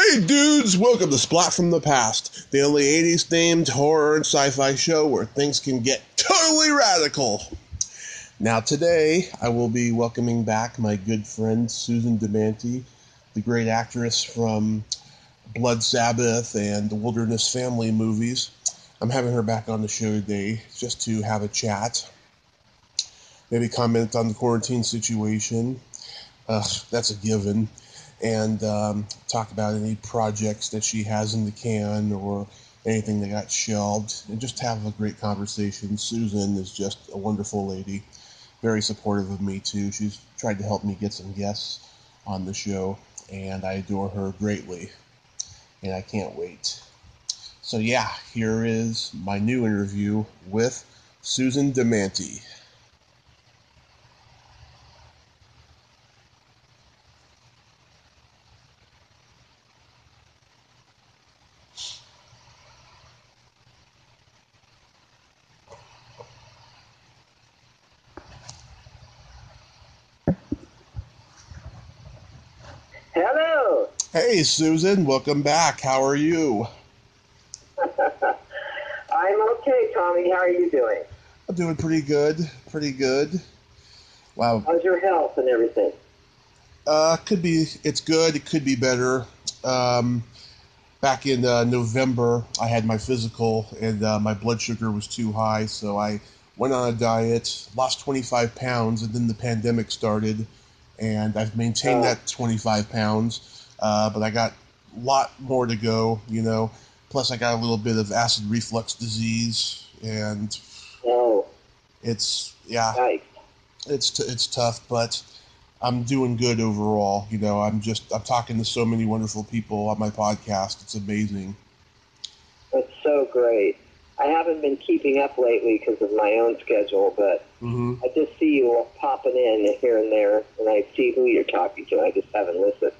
Hey dudes, welcome to Splat from the Past, the only 80s themed horror and sci-fi show where things can get totally radical. Now today, I will be welcoming back my good friend Susan Damante, the great actress from Blood Sabbath and the Wilderness Family movies. I'm having her back on the show today just to have a chat, maybe comment on the quarantine situation. That's a given. And talk about any projects that she has in the can or anything that got shelved, and just have a great conversation. Susan is just a wonderful lady, very supportive of me too. She's tried to help me get some guests on the show, and I adore her greatly, and I can't wait. So yeah, here is my new interview with Susan Damante. Hello. Hey Susan, welcome back. How are you? I'm okay, Tommy. How are you doing? I'm doing pretty good. Wow. How's your health and everything? It's good. It could be better. Back in November, I had my physical, and my blood sugar was too high, so I went on a diet, lost 25 pounds, and then the pandemic started, and I've maintained that 25 pounds, but I got a lot more to go, plus I got a little bit of acid reflux disease, and it's tough, but I'm doing good overall. I'm talking to so many wonderful people on my podcast. It's amazing. That's so great. I haven't been keeping up lately because of my own schedule, but I just see you popping in here and there, and I see who you're talking to. I just haven't listened.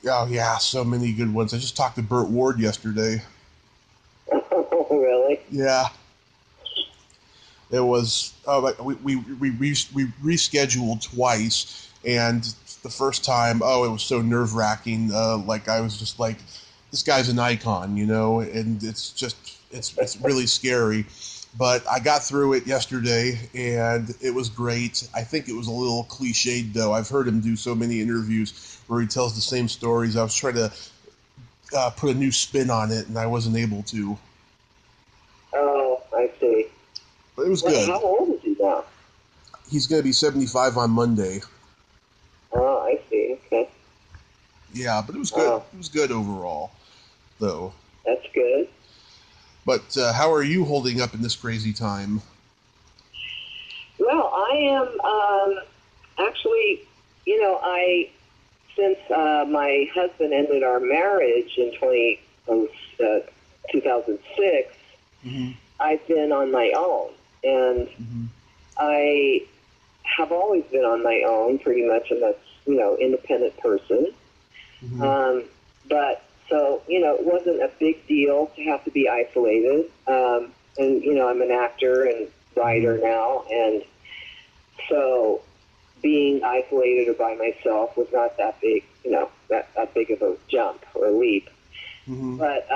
Oh, yeah, so many good ones. I just talked to Burt Ward yesterday. Oh, really? Yeah. It was, we rescheduled twice, and the first time, it was so nerve-wracking. I was just like, this guy's an icon, and it's really scary. But I got through it yesterday, and it was great. I think it was a little cliched, though. I've heard him do so many interviews where he tells the same stories. I was trying to put a new spin on it, and I wasn't able to. Oh, I see. But it was good. How old is he now? He's going to be 75 on Monday. Oh, I see. Okay. Yeah, but it was good. It was good overall, though. That's good. But how are you holding up in this crazy time? Well, I am actually, since my husband ended our marriage in 2006, I've been on my own. And I have always been on my own, pretty much. I'm a, independent person. But so, it wasn't a big deal to have to be isolated. And, I'm an actor and writer now. And so being isolated or by myself was not that big, that big of a jump or a leap. But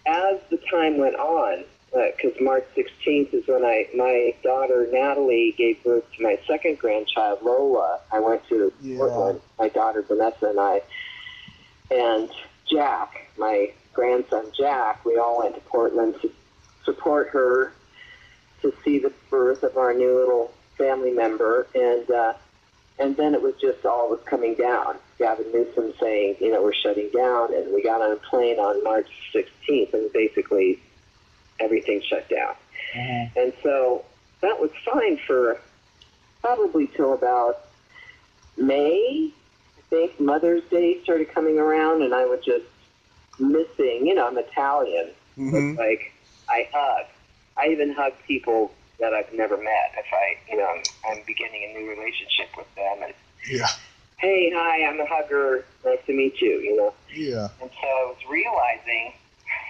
as the time went on, because March 16th is when my daughter Natalie gave birth to my second grandchild, Lola. I went to Portland, my daughter Vinessa and I, and Jack, my grandson Jack, we all went to Portland to support her, to see the birth of our new little family member, and then it was just all was coming down. Gavin Newsom saying, we're shutting down, and we got on a plane on March 16th, and basically everything shut down. And so that was fine for probably till about May. I think Mother's Day started coming around, and I was just missing, I'm Italian. It's like I hug. I even hug people that I've never met if I'm beginning a new relationship with them. And hey, hi, I'm a hugger. Nice to meet you, Yeah. And so I was realizing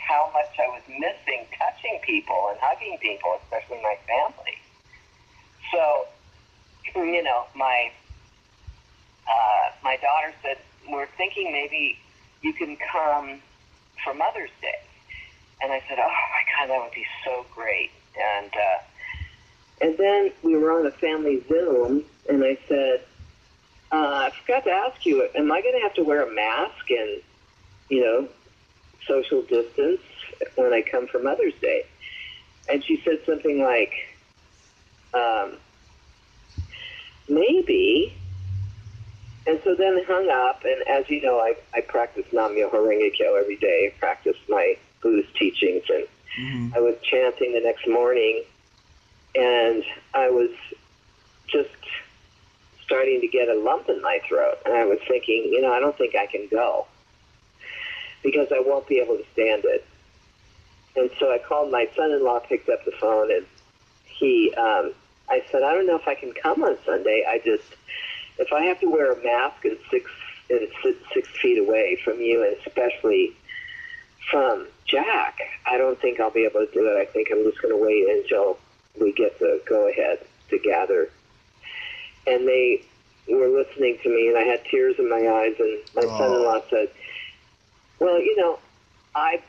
how much I was missing touching people and hugging people, especially my family. So, my daughter said, we're thinking maybe you can come for Mother's Day. And I said, oh my God, that would be so great. And then we were on a family Zoom, and I said, I forgot to ask you, am I going to have to wear a mask and, social distance when I come for Mother's Day? And she said something like, maybe. And so then hung up, and as you know, I practice Nam-myoho Renge-kyo every day. I practice my Buddhist teachings, and I was chanting the next morning, and I was just starting to get a lump in my throat. And I was thinking, I don't think I can go because I won't be able to stand it. And so I called my son-in-law, picked up the phone, and I said, I don't know if I can come on Sunday. If I have to wear a mask and sit 6 feet away from you, and especially from Jack, I don't think I'll be able to do it. I think I'm just going to wait until we get the go-ahead to gather. And they were listening to me, and I had tears in my eyes, and my son-in-law said, well,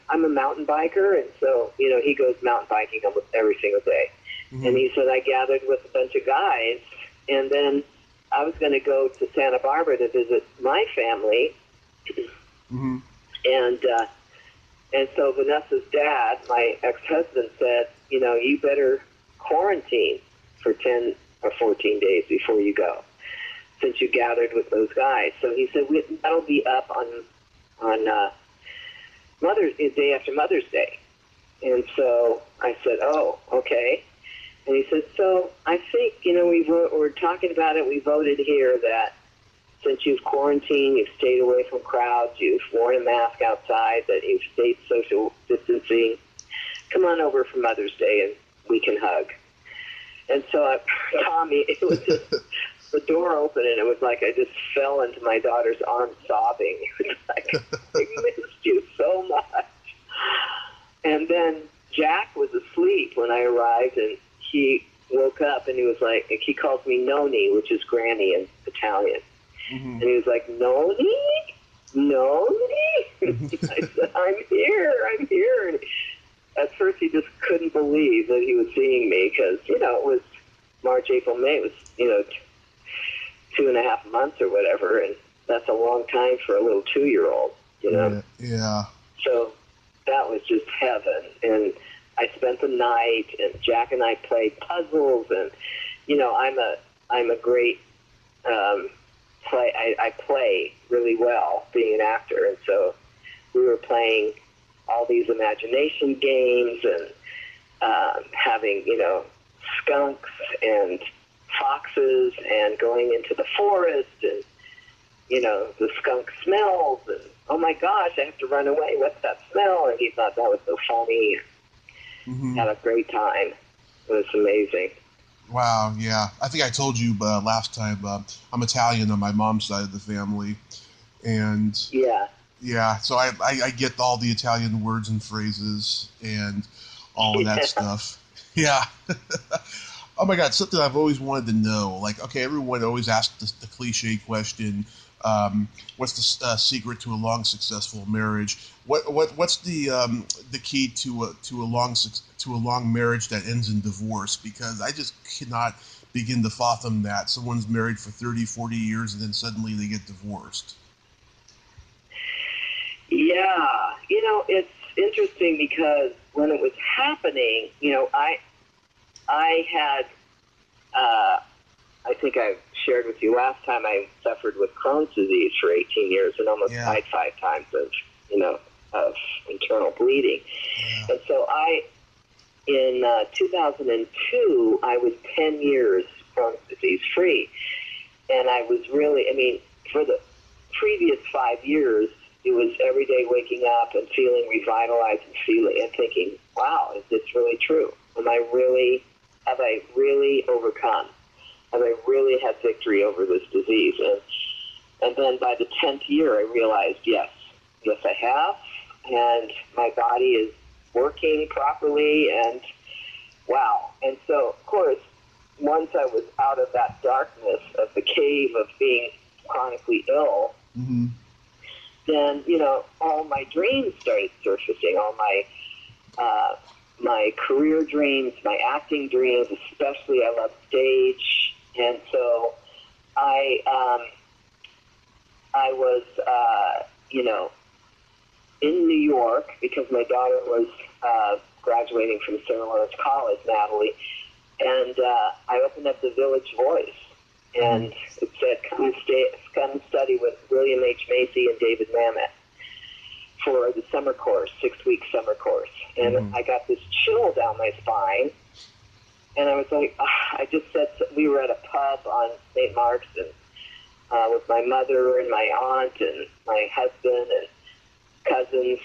I'm a mountain biker, and so, he goes mountain biking almost every single day. And he said, I gathered with a bunch of guys, and then I was going to go to Santa Barbara to visit my family. And so Vanessa's dad, my ex-husband, said, you better quarantine for 10 or 14 days before you go, since you gathered with those guys. So he said, that'll be up on day after Mother's Day. And so I said, oh, okay. And he said, so I think, we're talking about it. We voted here that since you've quarantined, you've stayed away from crowds, you've worn a mask outside, that you've stayed social distancing, come on over for Mother's Day and we can hug. And so Tommy, it was just the door opened, and it was like I just fell into my daughter's arms sobbing. It was like, I missed you so much. And then Jack was asleep when I arrived, and he woke up, and he was like, he calls me Noni, which is Granny in Italian. And he was like, Noni? Noni? I said, I'm here. And at first he just couldn't believe that he was seeing me because, it was March, April, May. It was, 2.5 months or whatever, and that's a long time for a little 2-year-old, Yeah. So that was just heaven. And I spent the night, and Jack and I played puzzles, and, I'm a great I play really well being an actor, and so we were playing all these imagination games and having, skunks and foxes and going into the forest and, the skunk smells and, oh my gosh, I have to run away. What's that smell? And he thought that was so funny. Had a great time. It was amazing. Wow, yeah. I think I told you last time, I'm Italian on my mom's side of the family. And yeah, so I get all the Italian words and phrases and all of that stuff. Yeah. Oh my God, something I've always wanted to know. Like, okay, everyone always asks the cliche question, what's the secret to a long, successful marriage? What's the key to a long marriage that ends in divorce? Because I just cannot begin to fathom that someone's married for 30, 40 years and then suddenly they get divorced. Yeah, it's interesting because when it was happening, I had, I think I shared with you last time, I suffered with Crohn's disease for 18 years and almost died 5 times of internal bleeding. Yeah. And so in 2002, I was 10 years Crohn's disease free. And I was really, for the previous 5 years, it was every day waking up and feeling revitalized and thinking, wow, is this really true? Have I really overcome? Have I really had victory over this disease? And then by the 10th year, I realized, yes, I have. And my body is working properly, and wow. And so, of course, once I was out of that darkness of the cave of being chronically ill, then, you know, all my dreams started surfacing, all my career dreams, my acting dreams, especially. I love stage. And so I was, you know, in New York because my daughter was graduating from Sarah Lawrence College, Natalie, and I opened up the Village Voice, and it said, come study with William H. Macy and David Mamet for the summer course, 6-week summer course. And I got this chill down my spine, and I was like, I just said, we were at a pub on St. Mark's, and with my mother and my aunt and my husband and cousins,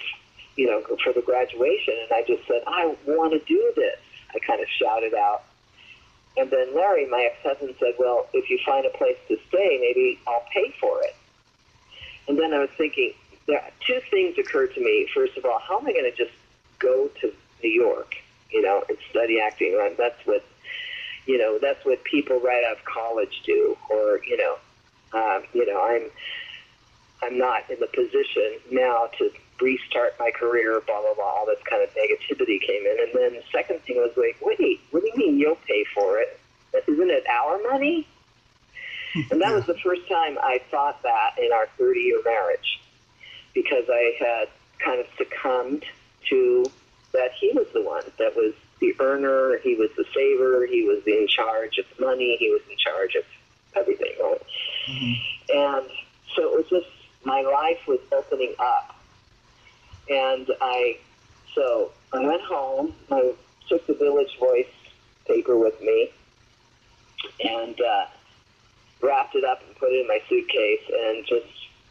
you know, for the graduation, and I just said, I want to do this. I kind of shouted out. And then Larry, my ex-husband, said, well, if you find a place to stay, maybe I'll pay for it. And then I was thinking, two things occurred to me. First of all, how am I going to just go to New York, you know, and study acting? That's what, you know, that's what people right out of college do. Or, you know, I'm not in the position now to restart my career, blah, blah, blah. All this kind of negativity came in. And then the second thing was like, wait, what do you mean you'll pay for it? Isn't it our money? And that was the first time I thought that in our 30-year marriage, because I had kind of succumbed to that he was the one that was the earner, he was the saver, he was in charge of the money, he was in charge of everything, right? And so it was just, my life was opening up. And I went home, I took the Village Voice paper with me, and wrapped it up and put it in my suitcase and just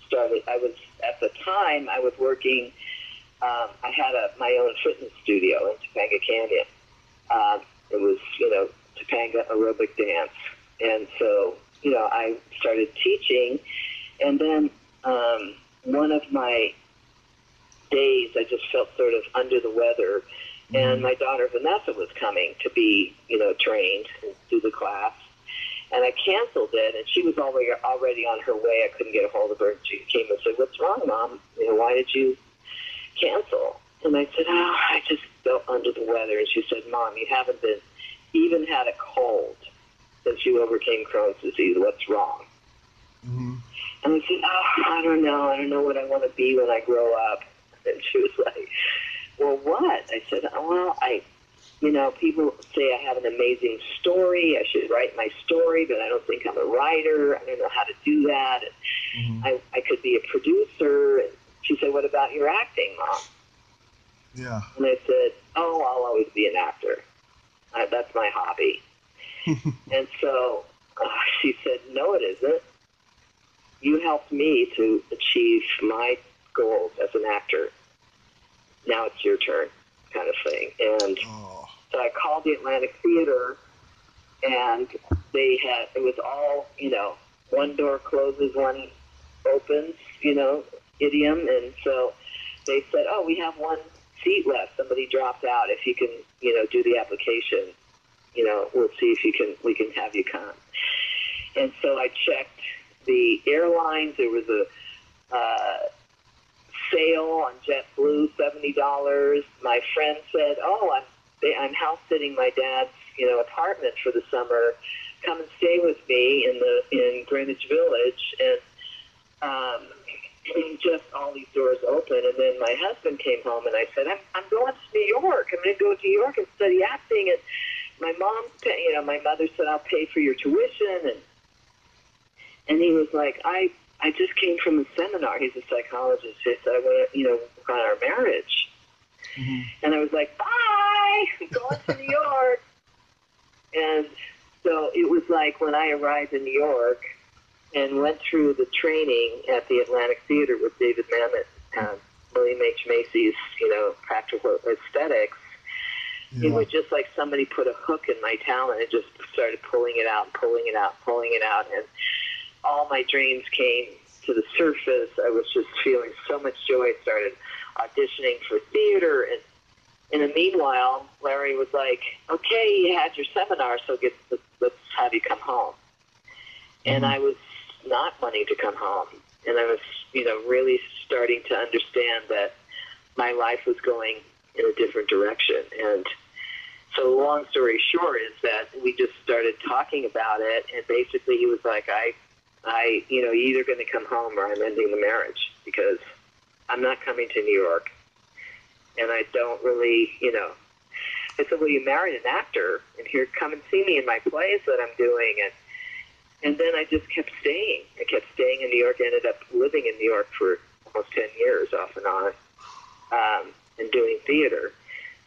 started. At the time, I was working, I had my own fitness studio in Topanga Canyon. It was, you know, Topanga aerobic dance. And so, you know, I started teaching, and then one of my days I just felt sort of under the weather, and my daughter Vinessa was coming to be, you know, trained and do the class, and I canceled it, and she was already on her way. I couldn't get a hold of her, and she came and said, what's wrong, Mom? You know, why did you cancel? And I said, I just felt under the weather. And she said, Mom, you haven't even had a cold since you overcame Crohn's disease. What's wrong? And I said, I don't know what I want to be when I grow up. And she was like, well, what? I said, well, you know, people say I have an amazing story. I should write my story, but I don't think I'm a writer. I don't know how to do that. And I could be a producer. And she said, what about your acting, Mom? Yeah. And I said, I'll always be an actor. That's my hobby. And so she said, no, it isn't. You helped me to achieve my goals as an actor. Now it's your turn, kind of thing. And so I called the Atlantic Theater, and it was all, you know, one door closes, one opens, you know, idiom. And so they said, we have one seat left. Somebody dropped out. If you can, you know, do the application, you know, we'll see if we can have you come. And so I checked the airlines. There was a sale on JetBlue, $70. My friend said, I'm house sitting my dad's, you know, apartment for the summer. Come and stay with me in Greenwich Village. And just all these doors open. And then my husband came home, and I said, I'm going to New York. I'm going to go to New York and study acting. And my mom, you know, my mother said, I'll pay for your tuition. And he was like, I just came from a seminar. He's a psychologist. He said, I want to, you know, work on our marriage. And I was like, bye, I'm going to New York. And so it was like when I arrived in New York and went through the training at the Atlantic Theater with David Mamet, William H. Macy's, you know, practical aesthetics. Yeah. It was just like somebody put a hook in my talent and just started pulling it out and pulling it out, pulling it out. And all my dreams came to the surface. I was just feeling so much joy. I started auditioning for theater. And in the meanwhile, Larry was like, okay, you had your seminar, so let's have you come home. And I was not wanting to come home. And I was, really starting to understand that my life was going in a different direction. And so long story short is that we just started talking about it, and basically he was like, you're either going to come home or I'm ending the marriage, because I'm not coming to New York. And I don't really, I said, well, you married an actor, and here, come and see me in my plays that I'm doing. And then I just kept staying. I kept staying in New York, ended up living in New York for almost 10 years off and on, and doing theater.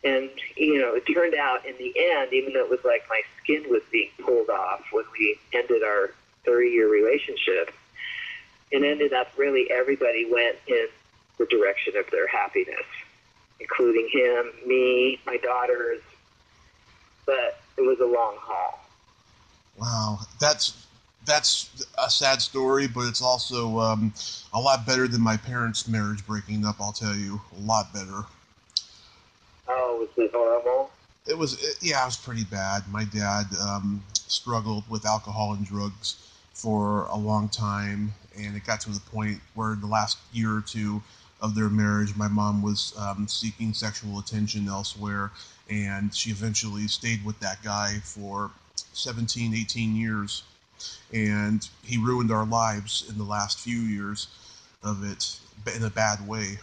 And, it turned out in the end, even though it was like my skin was being pulled off when we ended our 30-year relationship, it ended up really everybody went in the direction of their happiness, including him, me, my daughters. But it was a long haul. Wow. That's a sad story, but it's also a lot better than my parents' marriage breaking up, I'll tell you. A lot better. Oh, was it horrible? It was pretty bad. My dad struggled with alcohol and drugs for a long time, and it got to the point where the last year or two of their marriage, my mom was seeking sexual attention elsewhere, and she eventually stayed with that guy for 17, 18 years, and he ruined our lives in the last few years of it in a bad way.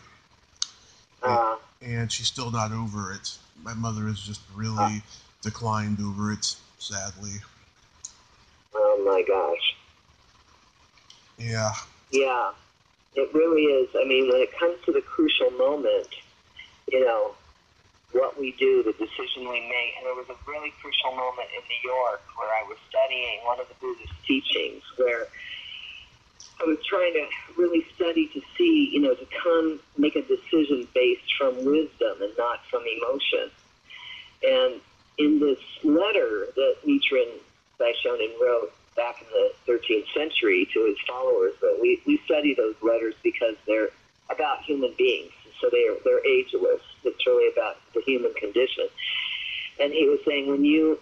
And she's still not over it. My mother has just really declined over it, sadly. Oh, my gosh. Yeah. Yeah, it really is. I mean, when it comes to the crucial moment, what we do, the decision we make, and there was a really crucial moment in New York where I was studying one of the Buddhist teachings, where I was trying to really study to see, to make a decision based from wisdom and not from emotion. And in this letter that Nichiren Daishonin wrote back in the 13th century to his followers, but we study those letters because they're about human beings. So they're ageless. It's really about the human condition. And he was saying, when you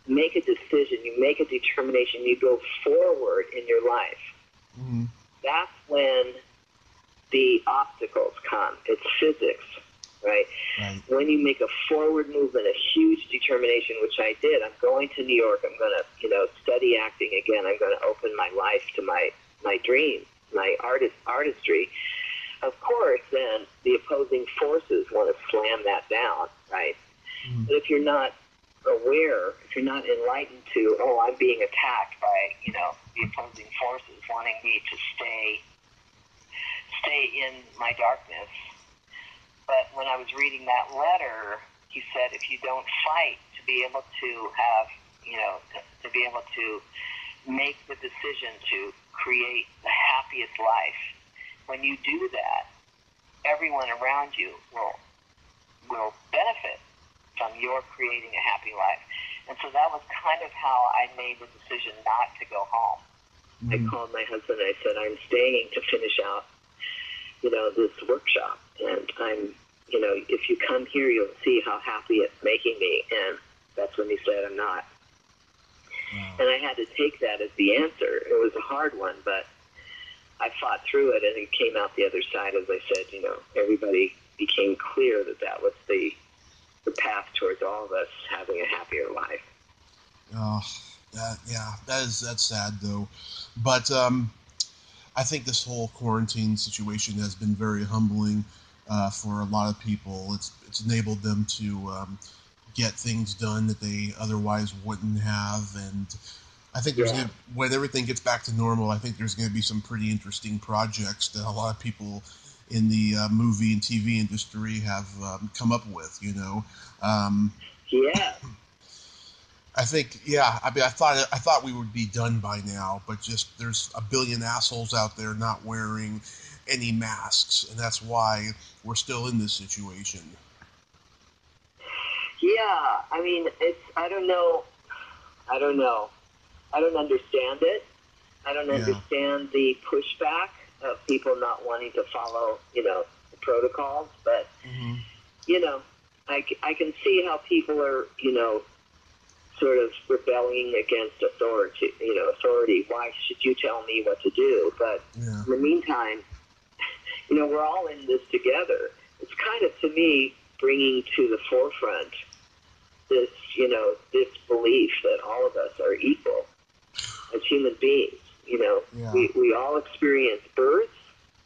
make a decision, you make a determination, you go forward in your life, Mm-hmm. that's when the obstacles come. It's physics, right? When you make a forward movement, a huge determination, which I did, I'm going to New York, I'm going to, study acting again, I'm going to open my life to my dream, my artistry. Of course, then the opposing forces want to slam that down, right? Mm-hmm. But if you're not aware, if you're not enlightened to, I'm being attacked by, the opposing forces wanting me to stay in my darkness. But when I was reading that letter, he said, if you don't fight to be able to have, to be able to make the decision to create the happiest life, when you do that, everyone around you will benefit from your creating a happy life. And so that was kind of how I made the decision not to go home. Mm-hmm. I called my husband and I said, I'm staying to finish out, this workshop. And I'm, if you come here, you'll see how happy it's making me. And that's when he said, I'm not. Wow. And I had to take that as the answer. It was a hard one, but I fought through it, and it came out the other side. As I said, everybody became clear that was the path towards all of us having a happier life. Oh, that's sad though. But I think this whole quarantine situation has been very humbling for a lot of people. It's enabled them to get things done that they otherwise wouldn't have, and I think when everything gets back to normal, I think there's going to be some pretty interesting projects that a lot of people in the movie and TV industry have come up with, I think, I mean, I thought we would be done by now, but just there's a billion assholes out there not wearing any masks, and that's why we're still in this situation. Yeah, I mean, I don't know. I don't understand it. I don't understand the pushback of people not wanting to follow, the protocols. But, I can see how people are, sort of rebelling against authority. Why should you tell me what to do? But in the meantime, we're all in this together. It's kind of, to me, bringing to the forefront this, this belief that all of us are equal as human beings. We all experience birth.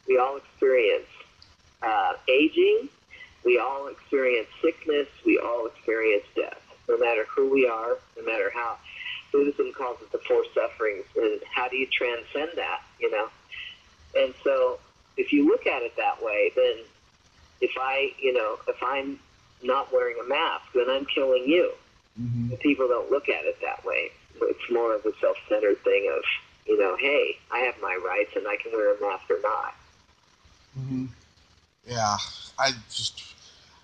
We all experience aging. We all experience sickness. We all experience death. No matter who we are, no matter how. Buddhism calls it the four sufferings. And how do you transcend that, And so if you look at it that way, then if I'm not wearing a mask, then I'm killing you. Mm-hmm. And people don't look at it that way. It's more of a self-centered thing of, hey, I have my rights and I can wear a mask or not. Mm-hmm. Yeah,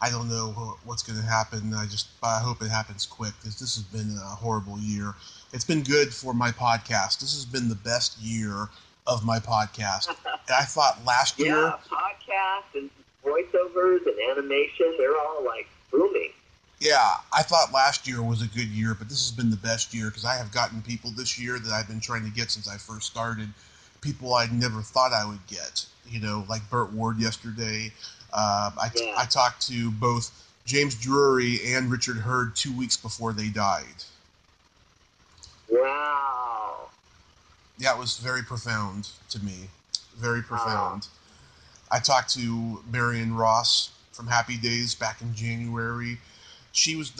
I don't know what's going to happen. I hope it happens quick, because this has been a horrible year. It's been good for my podcast. This has been the best year of my podcast. I thought last year... Yeah, podcasts and voiceovers and animation, they're all, booming. Yeah, I thought last year was a good year, but this has been the best year, because I have gotten people this year that I've been trying to get since I first started, people I never thought I would get, like Burt Ward yesterday. I talked to both James Drury and Richard Hurd 2 weeks before they died. Wow. Yeah, it was very profound to me. Very profound. I talked to Marion Ross from Happy Days back in January. She was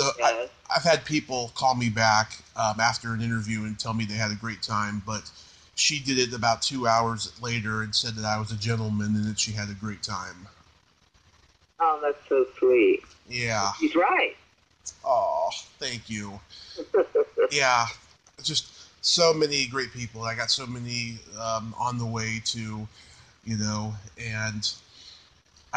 I've had people call me back after an interview and tell me they had a great time, but she did it about 2 hours later and said that I was a gentleman and that she had a great time. Oh, that's so sweet. Yeah. He's right. Oh, thank you. Yeah, just so many great people. I got so many on the way to, and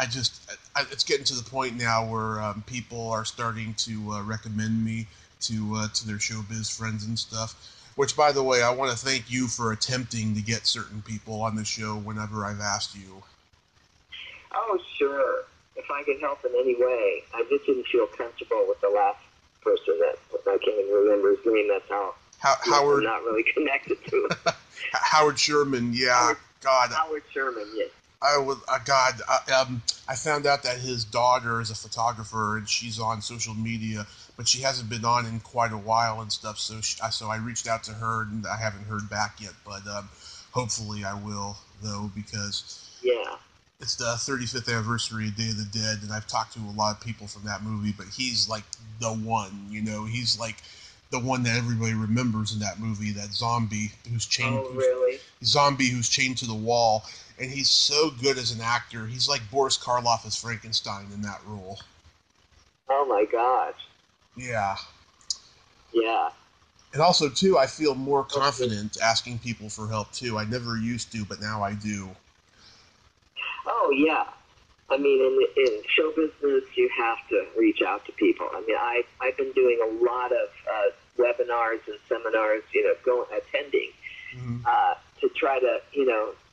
it's getting to the point now where people are starting to recommend me to their showbiz friends and stuff. Which, by the way, I want to thank you for attempting to get certain people on the show whenever I've asked you. Oh, sure. If I could help in any way. I just didn't feel comfortable with the last person that I can't even remember his name. That's how Howard. I'm not really connected to him. Howard Sherman, yeah. Howard Sherman, yes. I found out that his daughter is a photographer and she's on social media, but she hasn't been on in quite a while and stuff. So I reached out to her and I haven't heard back yet, but hopefully I will, though, because it's the 35th anniversary of Day of the Dead, and I've talked to a lot of people from that movie, but he's like the one, he's like the one that everybody remembers in that movie, that zombie who's chained. Oh, really? Zombie who's chained to the wall. And he's so good as an actor. He's like Boris Karloff as Frankenstein in that role. Oh, my gosh. Yeah. Yeah. And also, too, I feel more confident asking people for help, too. I never used to, but now I do. Oh, yeah. I mean, in show business, you have to reach out to people. I mean, I've been doing a lot of webinars and seminars, attending to try to,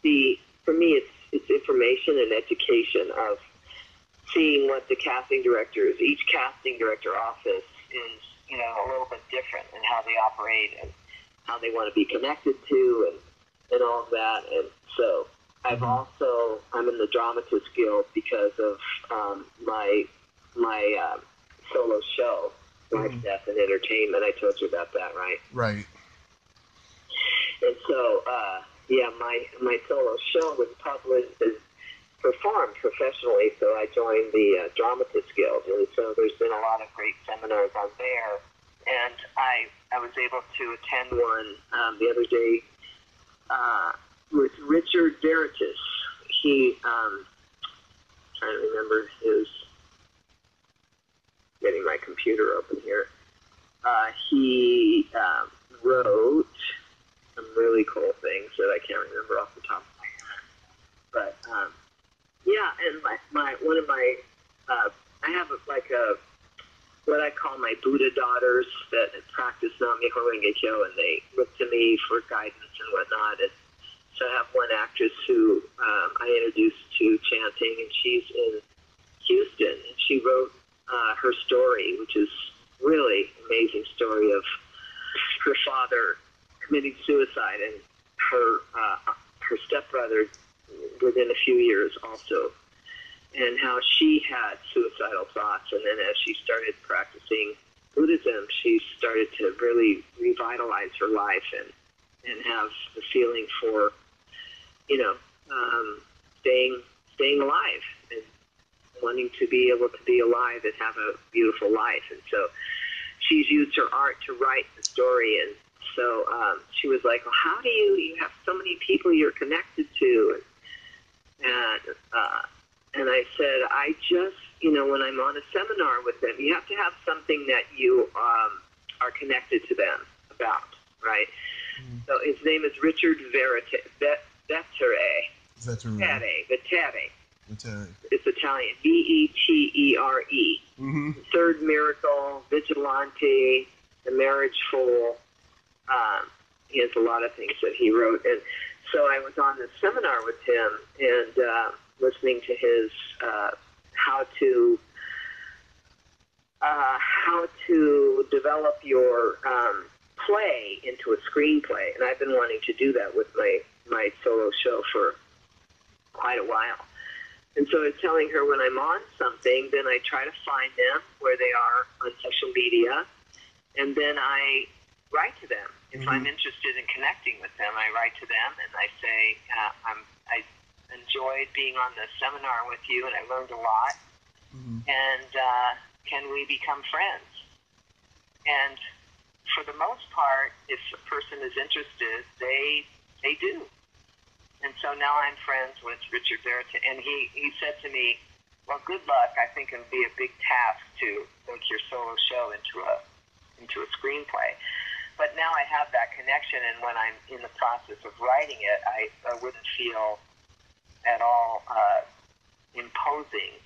see. For me, it's information and education of seeing what the casting directors, each casting director office is, a little bit different in how they operate and how they want to be connected to and all of that. And so I'm in the Dramatist Guild because of my solo show, Life, Death, and Entertainment. I told you about that, right? Right. And so, my solo show was published and performed professionally, so I joined the Dramatist Guild. And so there's been a lot of great seminars on there. And I was able to attend one the other day with Richard Veritas. He, trying to remember getting my computer open here. He wrote some really cool things that I can't remember off the top of my head. But, and one of my, I have what I call my Buddha daughters that practice Nam-myoho Renge-kyo, and they look to me for guidance and whatnot. And so I have one actress who I introduced to chanting, and she's in Houston. And she wrote her story, which is really amazing story of her father committing suicide, and her stepbrother within a few years also, and how she had suicidal thoughts. And then as she started practicing Buddhism, she started to really revitalize her life and have the feeling for, staying alive and wanting to be able to be alive and have a beautiful life. And so she's used her art to write the story. And so she was like, well, how do you have so many people you're connected to? And I said, I just, when I'm on a seminar with them, you have to have something that you are connected to them about, right? Mm. So his name is Richard Vetere. It's Italian. Vetere. Mm-hmm. Third Miracle, Vigilante, The Marriage Fool. He has a lot of things that he wrote. And so I was on this seminar with him and listening to his how to develop your play into a screenplay. And I've been wanting to do that with my solo show for quite a while. And so I was telling her, when I'm on something, then I try to find them where they are on social media, and then I write to them. If mm-hmm. I'm interested in connecting with them, I write to them and I say, I enjoyed being on the seminar with you, and I learned a lot. Mm-hmm. And can we become friends? And for the most part, if a person is interested, they do. And so now I'm friends with Richard Vetere, and he said to me, well, good luck. I think it would be a big task to make your solo show into a screenplay. But now I have that connection, and when I'm in the process of writing it, I wouldn't feel at all imposing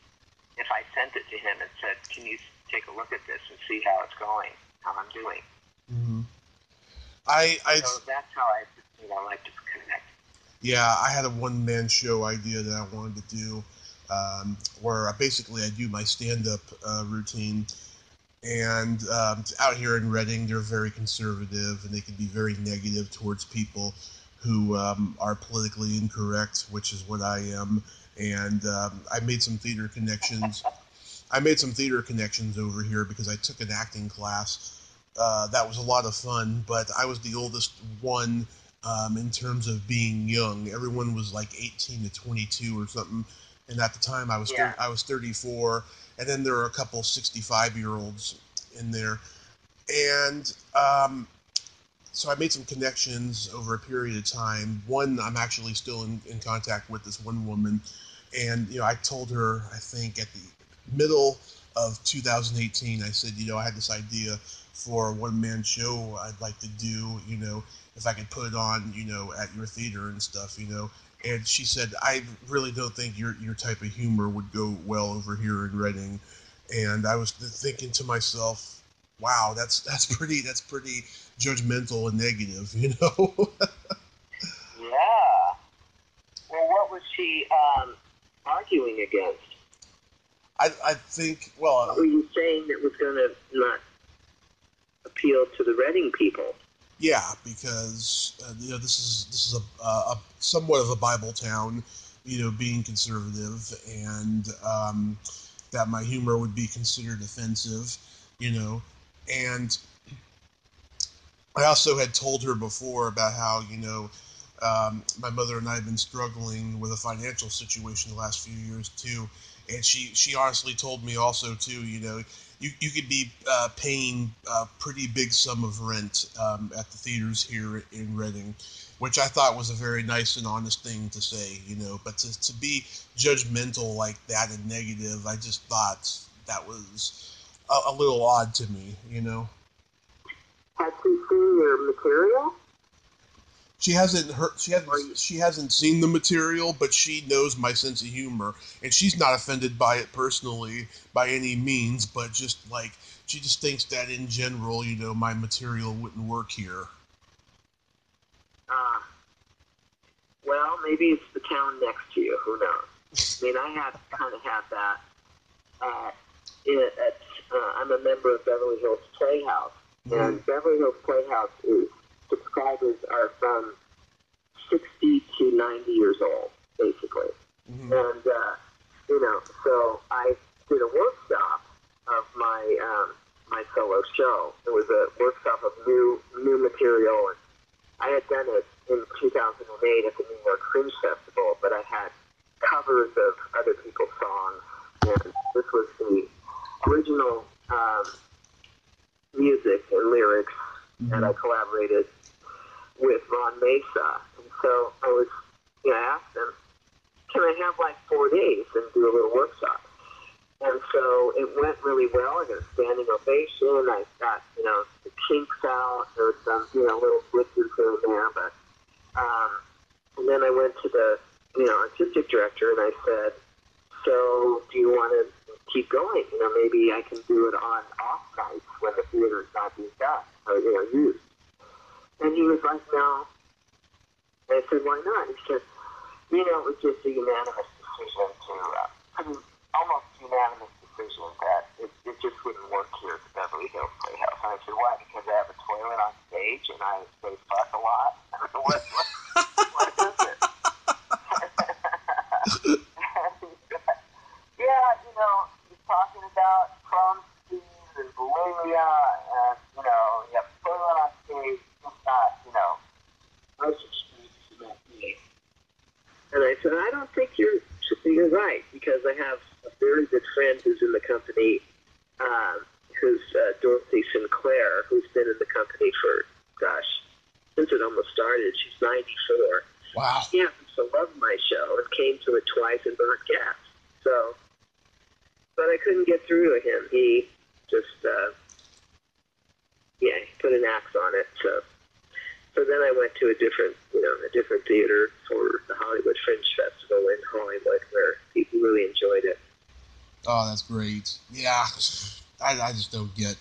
if I sent it to him and said, can you take a look at this and see how it's going, how I'm doing. Mm-hmm. So that's how I like to connect. Yeah, I had a one-man show idea that I wanted to do, where I do my stand-up routine. And out here in Reading, they're very conservative, and they can be very negative towards people who are politically incorrect, which is what I am. And I made some theater connections. Over here because I took an acting class. That was a lot of fun, but I was the oldest one in terms of being young. Everyone was like 18 to 22 or something. And at the time, I was 34. And then there are a couple 65-year-olds in there. And so I made some connections over a period of time. One, I'm actually still in contact with this one woman. And, I told her, I think at the middle of 2018, I said, I had this idea for a one-man show I'd like to do, if I could put it on, at your theater and stuff, And she said, I really don't think your type of humor would go well over here in Reading. And I was thinking to myself, wow, that's pretty judgmental and negative, Yeah. Well, what was she arguing against? I think, well... What were you saying that was going to not appeal to the Reading people? Yeah, because this is a somewhat of a Bible town, being conservative, and that my humor would be considered offensive, and I also had told her before about how my mother and I have been struggling with a financial situation the last few years too, and she honestly told me also too, you could be paying a pretty big sum of rent at the theaters here in Reading, which I thought was a very nice and honest thing to say, but to be judgmental like that and negative, I just thought that was a little odd to me, Has she seen your material? She hasn't seen the material, but she knows my sense of humor, and she's not offended by it personally by any means, but just like she just thinks that in general, my material wouldn't work here. Well, maybe it's the town next to you. Who knows? I mean, I kind of have that. I'm a member of Beverly Hills Playhouse, And Beverly Hills Playhouse subscribers are from 60 to 90 years old, basically. And, so I did a workshop of my solo show. It was a workshop of new material, and I had done it in 2008 at the New York Fringe Festival, but I had covers of other people's songs, and this was the original music and lyrics, and I collaborated with Ron Mesa. And so I asked them, can I have like 4 days and do a little workshop? And so it went really well. I got a standing ovation. I got, the kinks out. There were some, little glitches here and there. But, and then I went to the, artistic director and I said, so do you want to keep going? Maybe I can do it on off nights when the theater is not being done or, used. And he was like, no. And I said, why not? He said, it was just a unanimous decision almost unanimous decision that it just wouldn't work here at the Beverly Hills Playhouse. And I said, why? Because I have a toilet on stage and I say fuck a lot? What is it? Yeah, you're talking about Crohn's disease and bulimia and, you have a toilet on stage. It's not, most experiences in that day. And I said, I don't think you're right, because I have a very good friend who's in the company, who's Dorothy Sinclair, who's been in the company for, since it almost started. She's 94. Wow. He happens to love my show and came to it twice and brought gas. So, but I couldn't get through to him. He just, he put an axe on it. So then I went to a different theater for the Hollywood Fringe Festival in Hollywood, where people really enjoyed it. Oh, that's great. Yeah, I just don't get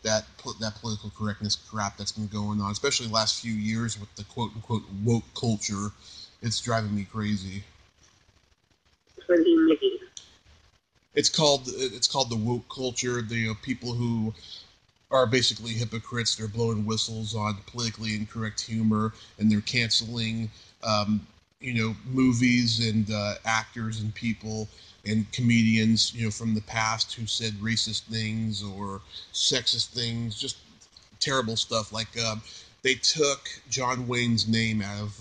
that political correctness crap that's been going on, especially the last few years with the quote-unquote woke culture. It's driving me crazy. What do you mean? It's called the woke culture. The people who are basically hypocrites. They're blowing whistles on politically incorrect humor, and they're canceling, movies and actors and people and comedians, from the past who said racist things or sexist things, just terrible stuff. Like they took John Wayne's name out of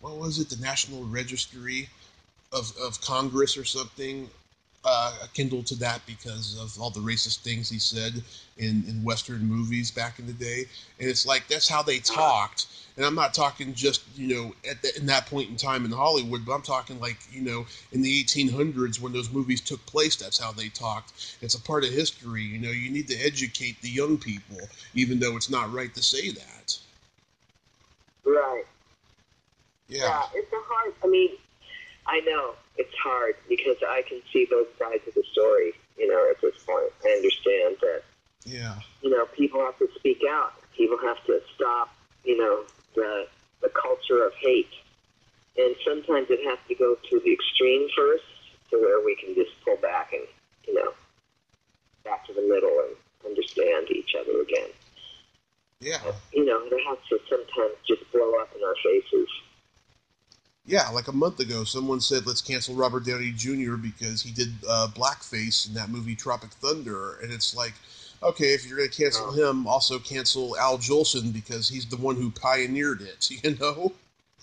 what was it, the National Registry of Congress or something. Kindled to that because of all the racist things he said in Western movies back in the day. And it's like, that's how they talked. And I'm not talking just, in that point in time in Hollywood, but I'm talking like, in the 1800s when those movies took place, that's how they talked. It's a part of history. You need to educate the young people, even though it's not right to say that. Right. Yeah, it's a hard, I know it's hard because I can see both sides of the story, at this point. I understand that, people have to speak out. People have to stop, the culture of hate. And sometimes it has to go to the extreme first to where we can just pull back and, back to the middle and understand each other again. Yeah. But, it has to sometimes just blow up in our faces. Yeah, like a month ago, someone said, let's cancel Robert Downey Jr. because he did blackface in that movie Tropic Thunder. And it's like, okay, if you're going to cancel him, also cancel Al Jolson because he's the one who pioneered it,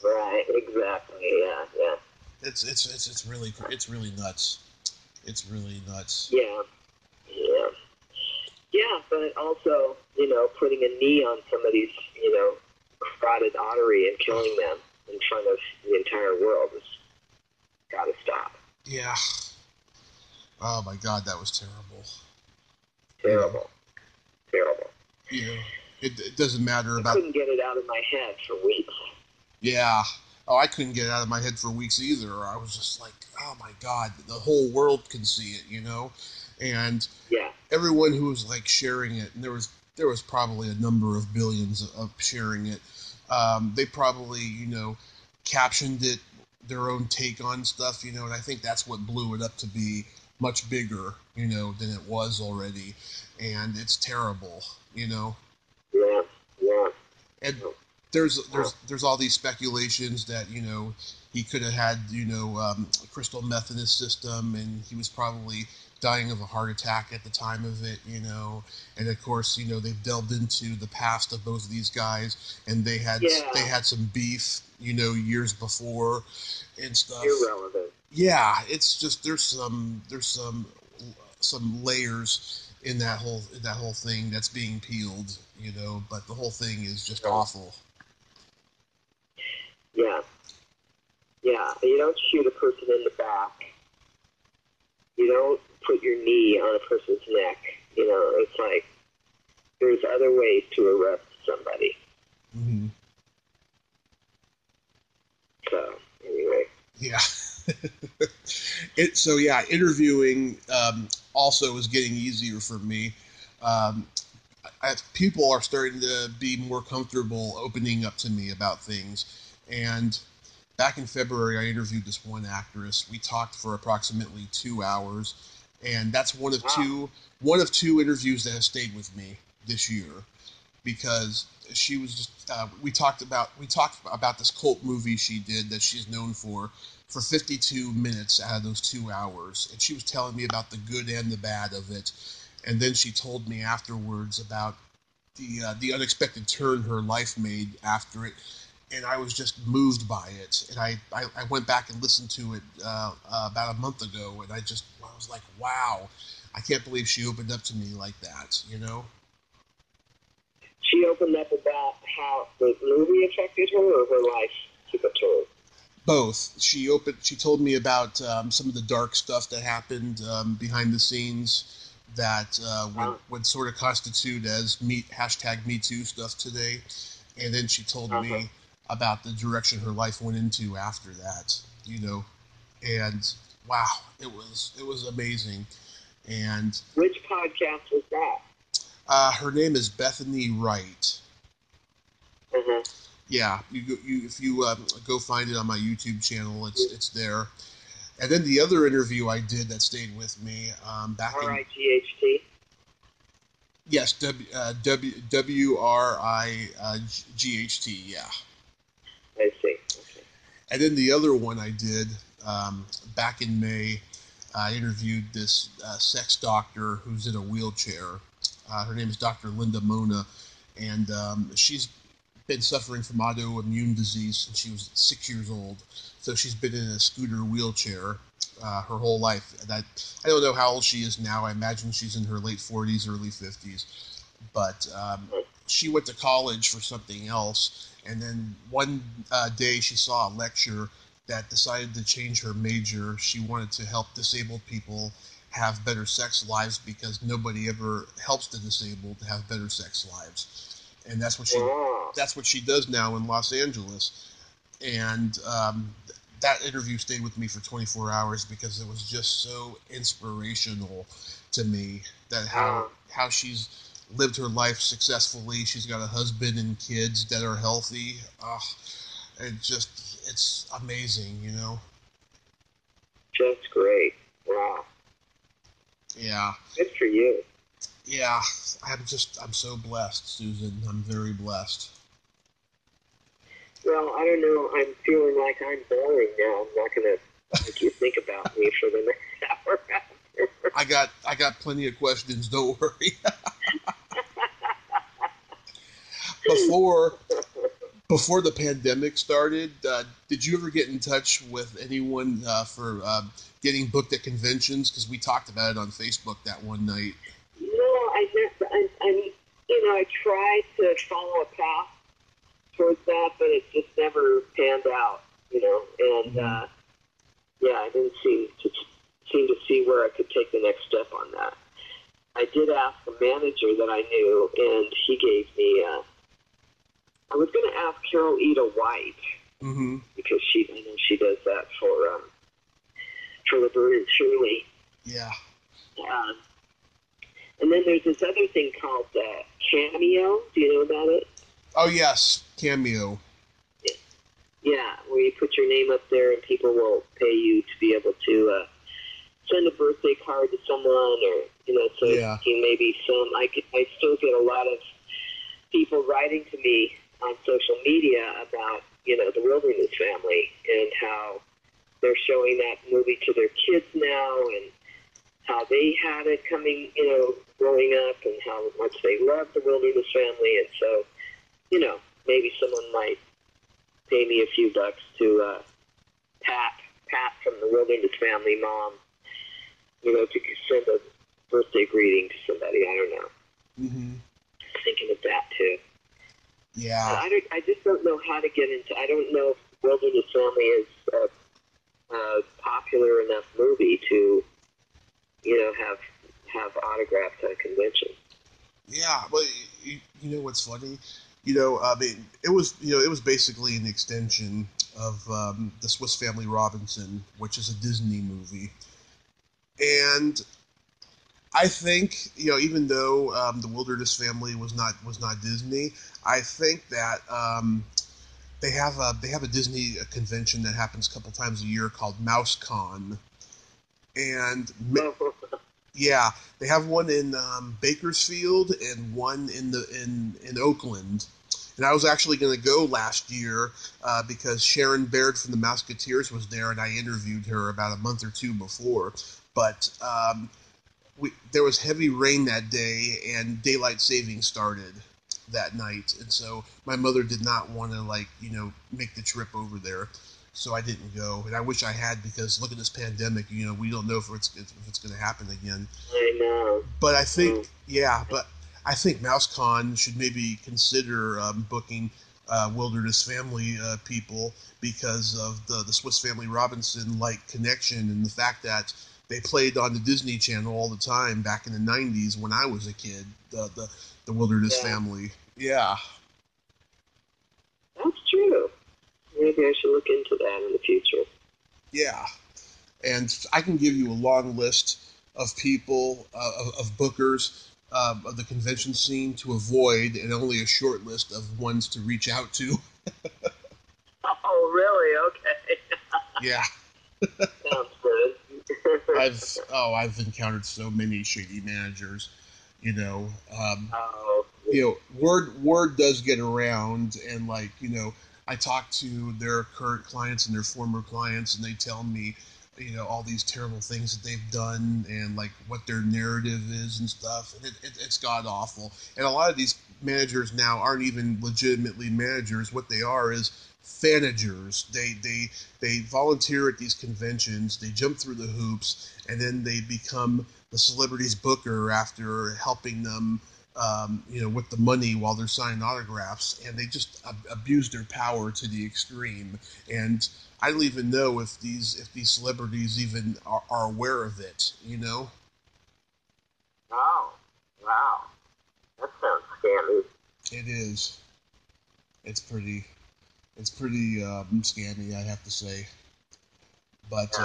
Right, exactly, yeah. It's really nuts. It's really nuts. Yeah. Yeah, but also, putting a knee on somebody's, carotid artery and killing them in front of the entire world has got to stop. Yeah. Oh my God, that was terrible. Terrible. It doesn't matter about... I couldn't get it out of my head for weeks. Yeah. Oh, I couldn't get it out of my head for weeks either. I was just like, oh my God, the whole world can see it, And everyone who was like sharing it, and there was probably a number of billions of sharing it. They probably, captioned it their own take on stuff, and I think that's what blew it up to be much bigger, than it was already, and it's terrible, Yeah, yeah. And there's all these speculations that he could have had crystal meth in his system, and he was probably dying of a heart attack at the time of it, and of course they've delved into the past of both of these guys, and they had some beef years before and stuff. Irrelevant. Yeah, it's just there's some layers in that whole thing that's being peeled, but the whole thing is just awful. Yeah. Yeah. You don't shoot a person in the back. You don't put your knee on a person's neck. It's like there's other ways to arrest somebody. Mm-hmm. So, anyway. Yeah. Interviewing also is getting easier for me. People are starting to be more comfortable opening up to me about things. And back in February, I interviewed this one actress. We talked for approximately 2 hours, and that's one of two interviews that have stayed with me this year, because she was just we talked about this cult movie she did that she's known for 52 minutes out of those 2 hours, and she was telling me about the good and the bad of it, and then she told me afterwards about the unexpected turn her life made after it. And I was just moved by it. And I went back and listened to it about a month ago, and I was like, wow, I can't believe she opened up to me like that, She opened up about how the movie affected her, or her life took a turn? Both. She told me about some of the dark stuff that happened behind the scenes that would sort of constitute as #MeToo stuff today. And then she told me about the direction her life went into after that, and wow, it was amazing. And which podcast was that? Her name is Bethany Wright. Uh-huh. Yeah, if you go find it on my YouTube channel, it's there. And then the other interview I did that stayed with me back in R-I-G-H-T? Yes, WRIGHT, yeah. I see. Okay. And then the other one I did back in May, I interviewed this sex doctor who's in a wheelchair. Her name is Dr. Linda Mona, and she's been suffering from autoimmune disease since she was 6 years old. So she's been in a scooter wheelchair her whole life. And I don't know how old she is now. I imagine she's in her late 40s, early 50s. But she went to college for something else, and then one day she saw a lecture that decided to change her major. She wanted to help disabled people have better sex lives because nobody ever helps the disabled to have better sex lives. And that's what she does now in Los Angeles. And that interview stayed with me for 24 hours because it was just so inspirational to me, that how she's lived her life successfully. She's got a husband and kids that are healthy. It's amazing, Just great. Wow. Yeah. Good for you. Yeah, I'm so blessed, Susan. I'm very blessed. Well, I don't know. I'm feeling like I'm boring now. I'm not going to make you think about me for the next hour after. I got plenty of questions. Don't worry. Before the pandemic started, did you ever get in touch with anyone for getting booked at conventions? Because we talked about it on Facebook that one night. No, I tried to follow a path towards that, but it just never panned out, and I didn't seem to see where I could take the next step on that. I did ask a manager that I knew, and he gave me I was going to ask Carol Eda White, because I know she does that for Laverne and Shirley. Yeah. And then there's this other thing called Cameo. Do you know about it? Oh, yes. Cameo. Yeah, where you put your name up there and people will pay you to be able to send a birthday card to someone, or so maybe I still get a lot of people writing to me on social media about the Wilderness Family and how they're showing that movie to their kids now, and how they had it coming, growing up, and how much they love the Wilderness Family. And so, maybe someone might pay me a few bucks to Pat from the Wilderness Family mom, to send a birthday greeting to somebody. I don't know. Mm-hmm. Thinking of that too. Yeah. I just don't know how to get into. I don't know if Wilderness Family is a popular enough movie to, have autographs at a convention. Yeah, but you know what's funny? I mean, it was basically an extension of the Swiss Family Robinson, which is a Disney movie, and I think even though the Wilderness Family was not Disney, I think that they have a Disney convention that happens a couple times a year called MouseCon, and yeah, they have one in Bakersfield and one in Oakland. And I was actually going to go last year because Sharon Baird from the Mouseketeers was there, and I interviewed her about a month or two before. But there was heavy rain that day, and daylight saving started that night, and so my mother did not want to make the trip over there, so I didn't go. And I wish I had, because look at this pandemic. We don't know if it's going to happen again. I know. But I think I think MouseCon should maybe consider booking Wilderness Family people because of the Swiss Family Robinson connection, and the fact that they played on the Disney Channel all the time back in the 90s when I was a kid, the Wilderness Family. Yeah. That's true. Maybe I should look into that in the future. Yeah. And I can give you a long list of people, of bookers, of the convention scene to avoid, and only a short list of ones to reach out to. Oh, really? Okay. Yeah. Sounds good. I've encountered so many shady managers. Word does get around, and I talk to their current clients and their former clients, and they tell me all these terrible things that they've done, and what their narrative is and stuff, and it's god awful. And a lot of these managers now aren't even legitimately managers. What they are is fanagers. They volunteer at these conventions, they jump through the hoops, and then they become the celebrity's booker after helping them with the money while they're signing autographs, and they just abuse their power to the extreme. And I don't even know if these celebrities even are aware of it. Oh, wow, that sounds scary. It is. It's pretty scammy, I have to say. But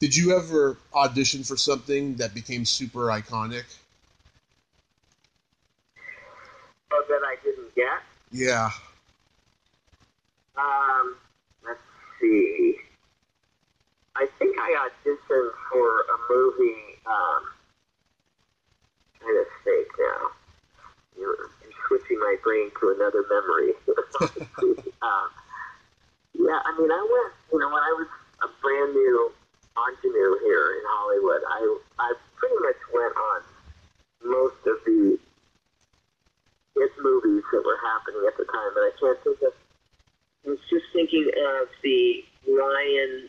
did you ever audition for something that became super iconic? Oh, that I didn't get? Yeah. Let's see. I think I auditioned for a movie, trying to think now. You're switching my brain to another memory. Yeah, I mean, I went, when I was a brand new ingenue here in Hollywood, I pretty much went on most of the hit movies that were happening at the time, and I can't think of. I was just thinking of the Ryan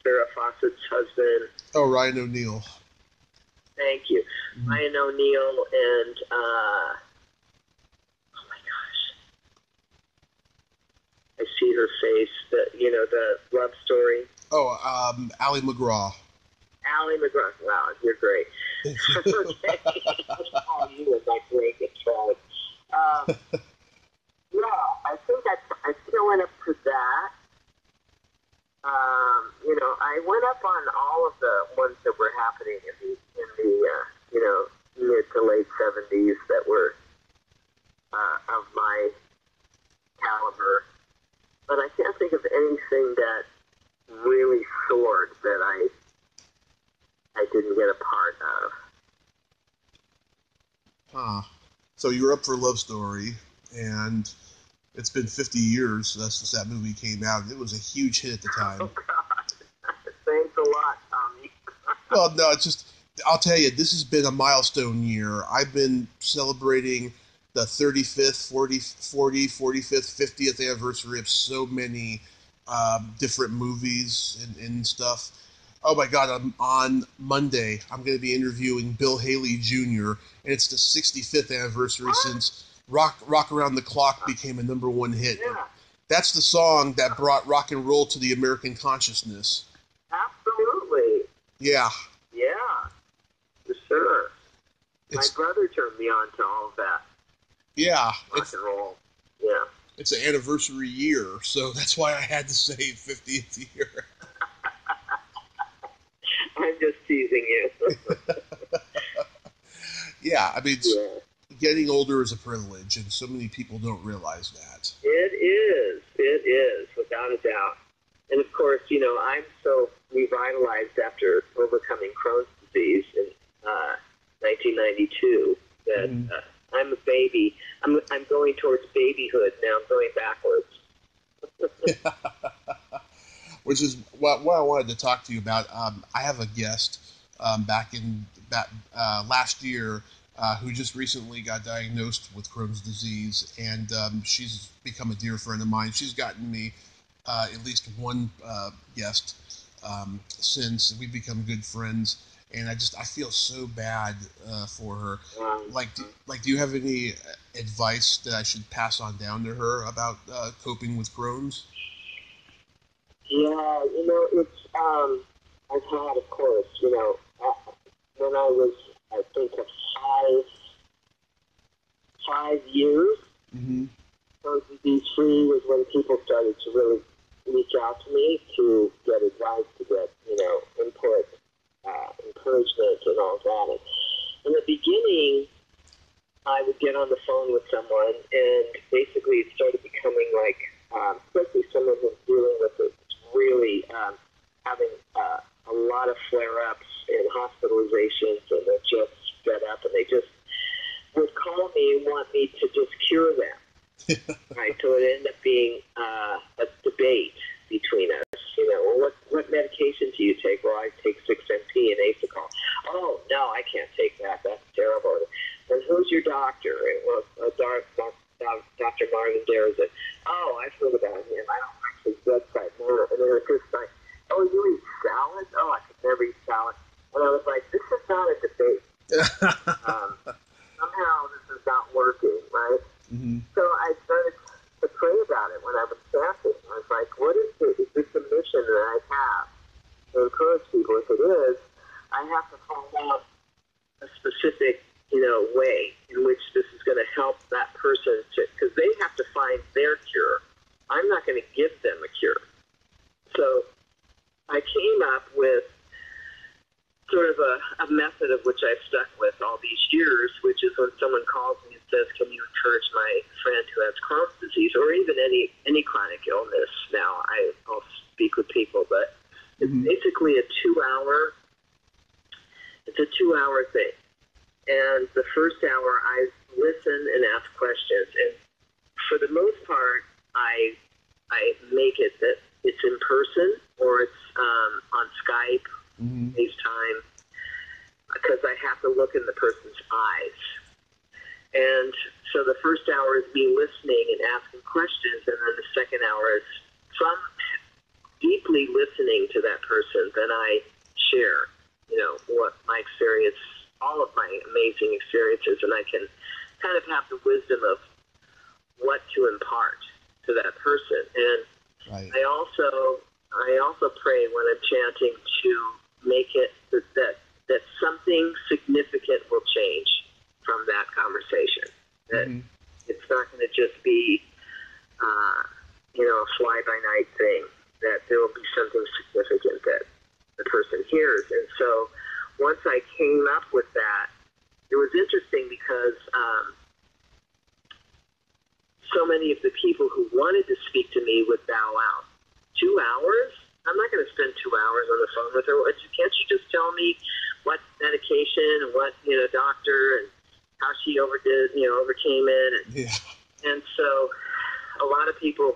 Farrah Fawcett's husband. Oh, Ryan O'Neal. Thank you. Mm-hmm. Ryan O'Neal and oh my gosh, I see her face. The love story. Oh, Ally McGraw. Ally McGraw. Wow, you're great. Okay. Oh, you and my brain gets fried. Yeah, I think I still went up to that. I went up on all of the ones that were happening in the mid to late 70s that were of my caliber. but I can't think of anything that really soared that I didn't get a part of. Huh. So you were up for Love Story, and it's been 50 years since that movie came out, and it was a huge hit at the time. Oh, God. Thanks a lot, Tommy. Well, no, it's just, I'll tell you, this has been a milestone year. I've been celebrating the 35th, 45th, 50th anniversary of so many different movies and stuff. Oh my God, on Monday, I'm going to be interviewing Bill Haley Jr., and it's the 65th anniversary since Rock Around the Clock became a #1 hit. Yeah. That's the song that brought rock and roll to the American consciousness. Absolutely. Yeah. Yeah, for sure. My brother turned me on to all of that. Yeah. Rock and roll. Yeah. It's an anniversary year, so that's why I had to say 50th year. I'm just teasing you. Yeah, I mean, getting older is a privilege, and so many people don't realize that. It is, without a doubt. And of course, you know, I'm so revitalized after overcoming Crohn's disease in 1992 that I'm a baby. I'm going towards babyhood now. I'm going backwards. Which is what I wanted to talk to you about. I have a guest back last year who just recently got diagnosed with Crohn's disease, and she's become a dear friend of mine. She's gotten me at least one guest since. We've become good friends, and I feel so bad for her. Do you have any advice that I should pass on down to her about coping with Crohn's? Yeah, you know, it's, I've had, of course, you know, when I was, I think, of 5 years, Crohn's disease free was when people started to really reach out to me to get advice, to get, you know, input, encouragement, and all that. And in the beginning, I would get on the phone with someone, and basically it started becoming like, especially someone who's dealing with it, really having a lot of flare-ups and hospitalizations, and they're just fed up, and they just would call me and want me to just cure them. Right, so it ended up being a debate between us. You know, well, what medication do you take? Well, I take 6-MP and Asacol. Oh, no, I can't take that. That's terrible. And who's your doctor? And, well, Dr. Marvin Darza. Oh, I've heard about him. I don't like his website now. And then it was just like, oh, you eat salad? Oh, I could never eat salad. And I was like, this is not a debate. Somehow this is not working, right? So I started to pray about it when I was fasting. I was like, what is this a mission that I have to encourage people? If it is, I have to find out a specific, you know, way in which this is going to help that person, because they have to find their cure. I'm not going to give them a cure. So I came up with sort of a method of which I've stuck with all these years, which is when someone calls me and says, can you encourage my friend who has Crohn's disease, or even any chronic illness now, I'll speak with people, but it's basically a 2-hour thing. And the first hour, I listen and ask questions. And for the most part, I make it that it's in person or it's on Skype, FaceTime, because I have to look in the person's eyes. And so the first hour is me listening and asking questions, and then the second hour is from deeply listening to that person. Then I share, you know, what my experience, all of my amazing experiences, and I can kind of have the wisdom of what to impart to that person. And I also pray when I'm chanting to make it that something significant will change from that conversation. That it's not going to just be, you know, a fly-by-night thing. That there will be something significant that the person hears. And so once I came up with that, it was interesting because so many of the people who wanted to speak to me without Yeah. And so a lot of people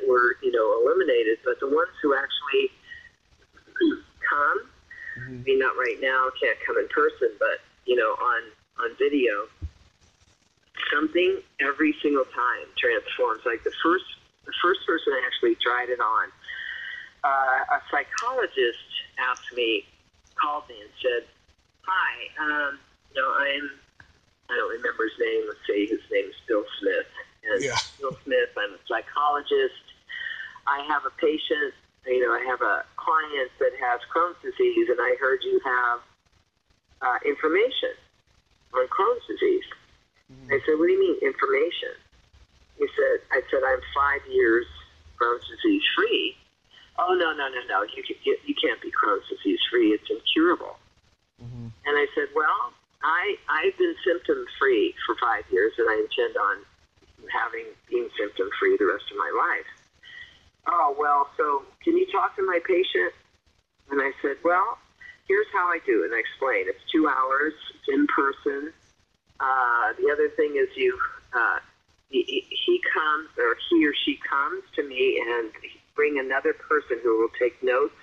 were eliminated, but the ones who actually come, I mean, not right now, can't come in person, but, on video, something every single time transforms. Like the first person I actually tried it on, a psychologist called me and said, hi, I don't remember his name. Let's say his name is Bill Smith. And Bill Smith, I'm a psychologist. I have a patient, I have a client that has Crohn's disease, and I heard you have information on Crohn's disease. I said, what do you mean information? I said, I'm 5 years Crohn's disease free. Oh, no. You can't be Crohn's disease free. It's incurable. And I said, well, I've been symptom free for 5 years, and I intend on being symptom free the rest of my life. Oh, well, so can you talk to my patient? And I said, well, here's how I do it. And I explained. It's 2 hours. It's in person. The other thing is he comes, or he or she comes to me and bring another person who will take notes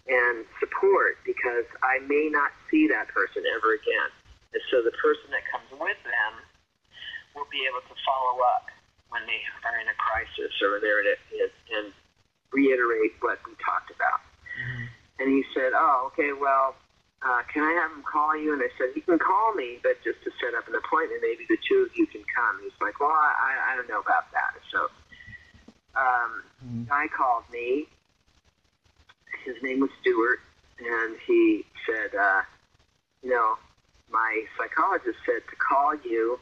and support, because I may not see that person ever again. And so the person that comes with them will be able to follow up when they are in a crisis or there it is, and reiterate what we talked about. And he said, oh, okay, well, can I have him call you? And I said, he can call me, but just to set up an appointment, maybe the two of you can come. He's like, well, I don't know about that. So guy called me. His name was Stuart, and he said, my psychologist said to call you.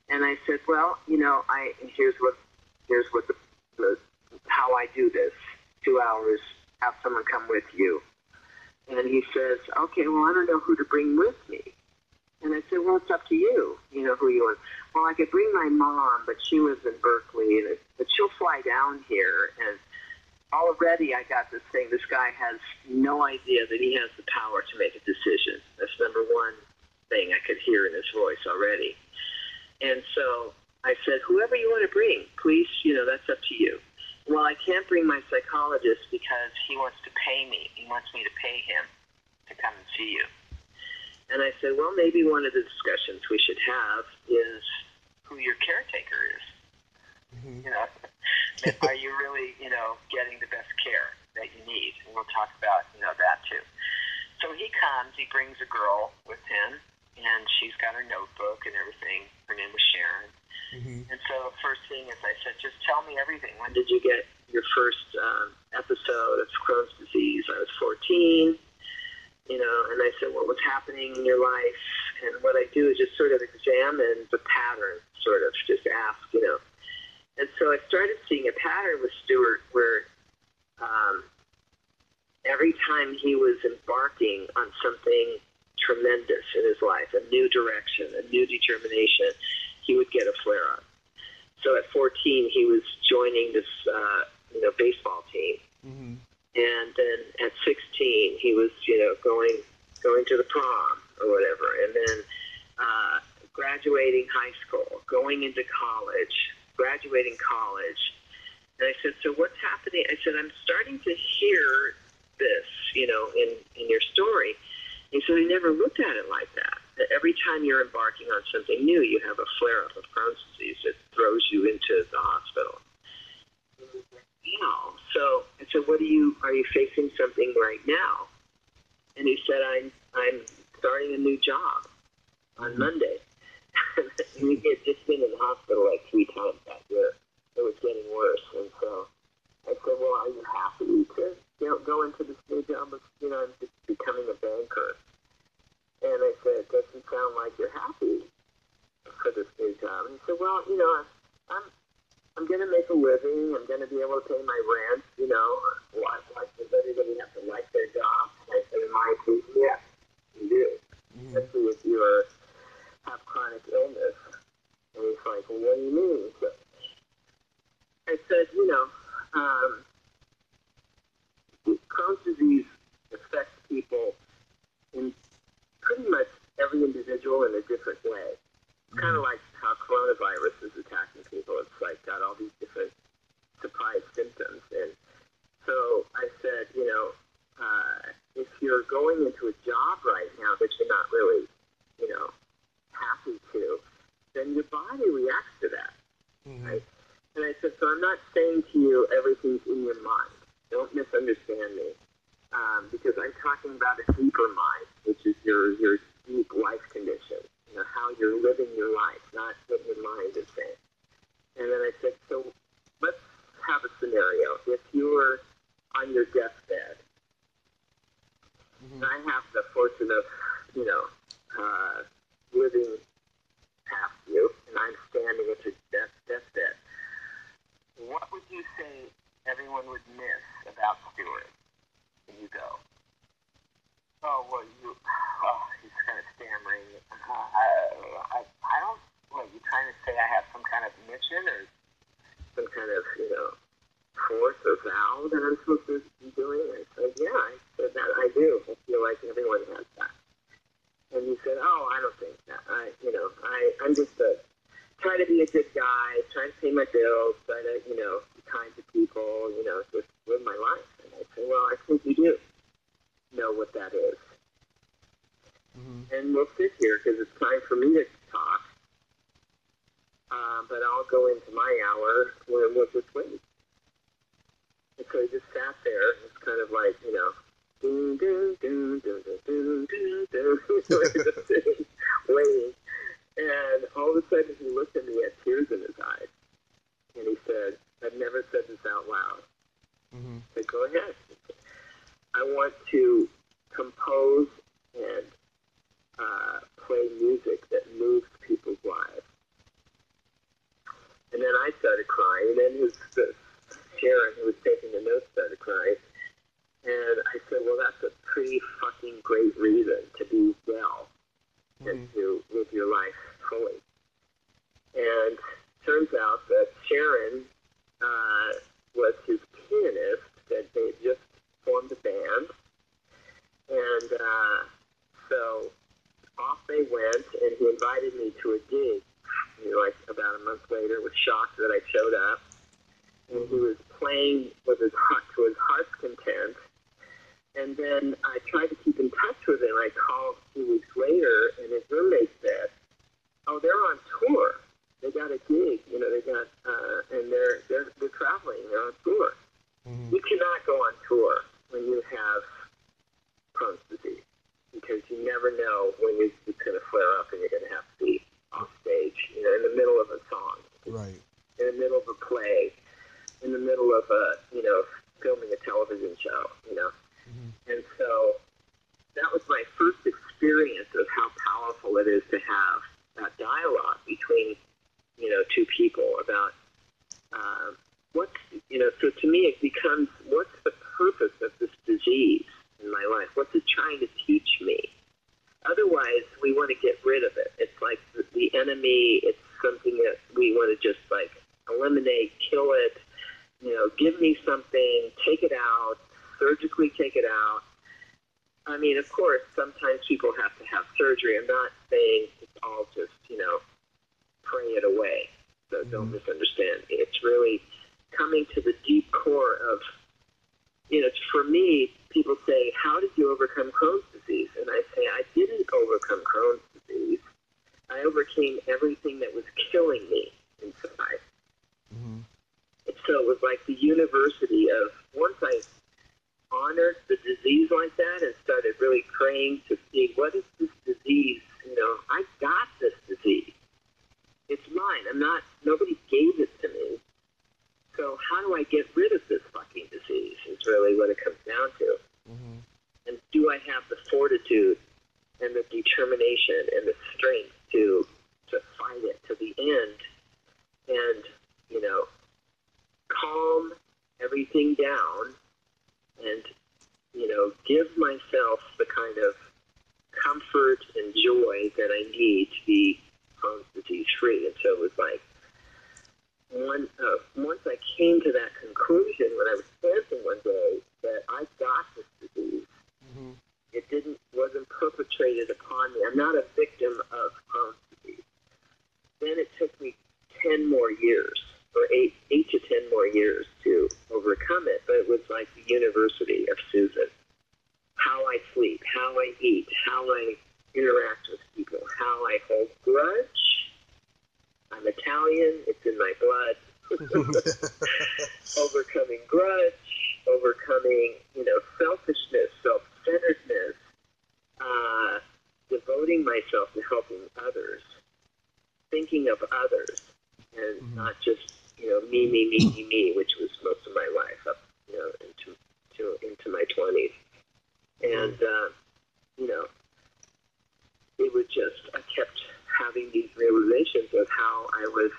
And I said, well, here's what how I do this. 2 hours, have someone come with you. And he says, okay, well, I don't know who to bring with me. And I said, well, it's up to you. You know who you want. Well, I could bring my mom, but she lives in Berkeley, but she'll fly down here. And already I got this thing. This guy has no idea that he has the power to make a decision. That's number one thing I could hear in his voice already. And so I said, whoever you want to bring, please, that's up to you. Well, I can't bring my psychologist because he wants to pay me. He wants me to pay him to come and see you. And I said, well, maybe one of the discussions we should have is who your caretaker is. Are you really, getting the best care that you need? And we'll talk about, that too. So he comes, he brings a girl with him, and she's got her notebook and everything. Her name was Sharon. And so first thing is I said, just tell me everything. When did you get your first episode of Crohn's disease? I was 14, and I said, what was happening in your life? And what I do is just sort of examine the pattern, sort of just ask, And so I started seeing a pattern with Stuart where every time he was embarking on something tremendous in his life, a new direction, a new determination, he would get a flare-up. So at 14, he was joining this, baseball team. And then at 16, he was, going to the prom or whatever. And then graduating high school, going into college, graduating college. And I said, so what's happening? I said, I'm starting to hear this, in your story. And so he never looked at it like that. That every time you're embarking on something new, you have a flare-up of Crohn's disease that throws you into the hospital. So I said, are you facing something right now? And he said, I'm starting a new job on Monday. And he had just been in the hospital like 3 times that year. It was getting worse. And so I said, well, are you happy to go into this new job of, just becoming a banker? And I said, it doesn't sound like you're happy for this new job. And he said, well, I'm going to make a living. I'm going to be able to pay my rent, does everybody have to like their job? And I said, in my opinion, yes, you do. Especially if you have chronic illness. And he's like, well, what do you mean? So I said, Crohn's disease affects people in pretty much every individual in a different way. kind of like how coronavirus is attacking people. It's like got all these different surprise symptoms. And so I said, if you're going into a job right now that you're not really, happy to, then your body reacts to that. Right? And I said, so I'm not saying to you everything's in your mind. Don't misunderstand me. Because I'm talking about a deeper mind, which is your deep life condition. How you're living your life, not what your mind is saying. And then I said, so let's have a scenario. If you were on your deathbed, and I have the fortune of, living past you, and I'm standing at your deathbed, what would you say everyone would miss about Stuart when you go? Oh, well, he's kind of stammering. I don't, you trying to say I have some kind of mission or some kind of, force or vow that I'm supposed to be doing? I said, yeah, I said that I do. I feel like everyone has that. And he said, oh, I don't think that. I'm just trying to be a good guy, trying to pay my bills, trying to, be kind to people, just live my life. And I said, well, I think you do know what that is. And we'll sit here because it's time for me to talk. But I'll go into my hour when we'll just wait. And so he just sat there. It's kind of like, doom, doom, doom, doom, doom, doom, doom, just sitting, waiting. And all of a sudden he looked at me, he had tears in his eyes. And he said, I've never said this out loud. I said, go ahead. I want to compose and play music that moves people's lives. And then I started crying, and then Sharon, who was taking the notes, started crying. And I said, well, that's a pretty fucking great reason to be well and to live your life fully. And turns out that Sharon was his pianist, that they had just formed a band. And so off they went, and he invited me to a gig. About a month later, was shocked that I showed up. And he was playing with to his heart's content. And then I tried to keep in touch with him. I called 2 weeks later, and his roommate said, oh, they're on tour. They got a gig. They got, and they're traveling. They're on tour. You cannot go on tour when you have Crohn's disease, because you never know when it's going to flare up and you're going to have to be off stage, in the middle of a song. Right. In the middle of a play, in the middle of filming a television show, And so that was my first experience of how powerful it is to have that dialogue between, two people about so to me it becomes, what's the purpose of this disease in my life? What's it trying to teach me? Otherwise, we want to get rid of it. It's like the enemy. It's something that we want to just eliminate, kill it. Give me something, take it out, surgically take it out. I mean, of course, sometimes people have to have surgery. I'm not saying it's all just, pray it away. So don't misunderstand me. It's really coming to the deep core of, for me, people say, how did you overcome Crohn's disease? And I say, I didn't overcome Crohn's disease. I overcame everything that was killing me inside. And so it was like the university of, once I honored the disease like that and started really praying to see, what is this disease? I got this disease. It's mine. Nobody gave it to me. So how do I get rid of this fucking disease is really what it comes down to. And do I have the fortitude and the determination and the strength to fight it to the end and, calm everything down and, give myself the kind of comfort and joy that I need to be Crohn's disease free. And so it was like, once I came to that conclusion when I was dancing one day that I got this disease, it wasn't perpetrated upon me. I'm not a victim of Crohn's disease. overcome it, but it was like the University of Susan. How I sleep, how I eat, how I interact with people, how I hold grudge. I'm Italian, it's in my blood. Overcoming grudge, overcoming, selfishness, self-centeredness, devoting myself to helping others, thinking of others, and not just, me, which was most of my life up, into my 20s. And, it was just, I kept having these realizations of how I was,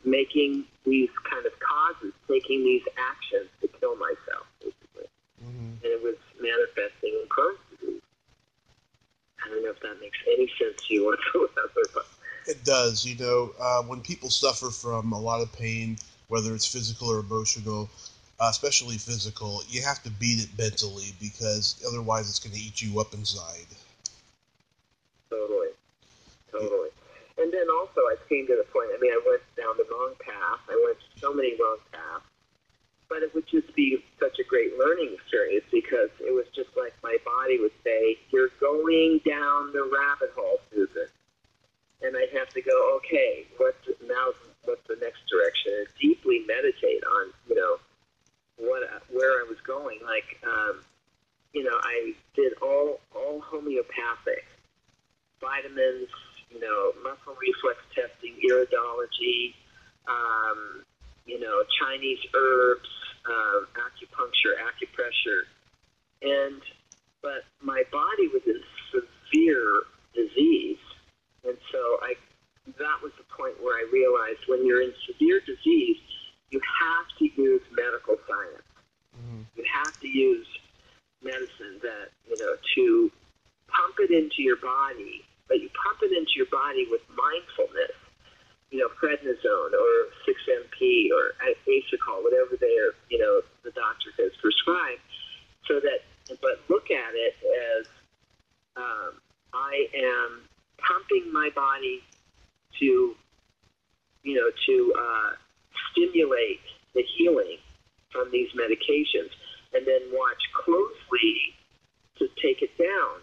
making these kind of causes, taking these actions to kill myself, basically. And it was manifesting in Crohn's disease. I don't know if that makes any sense to you whatsoever. But it does. When people suffer from a lot of pain, whether it's physical or emotional, especially physical, you have to beat it mentally, because otherwise it's going to eat you up inside. Totally. And then also I came to the point, I went down the wrong path. I went so many wrong paths. But it would just be such a great learning experience, because it was just like my body would say, you're going down the rabbit hole, Susan. And I'd have to go, okay, what's the next direction? And deeply meditate on, where I was going. Like, I did all homeopathic, vitamins, muscle reflex testing, iridology, Chinese herbs, acupuncture, acupressure, but my body was in severe disease, and so that was the point where I realized when you're in severe disease, you have to use medical science. You have to use medicine that, to pump it into your body, but you pump it into your body with mindfulness, prednisone or 6-MP or Asacol, whatever the doctor has prescribed, but look at it as I am pumping my body to stimulate the healing from these medications, and then watch closely to take it down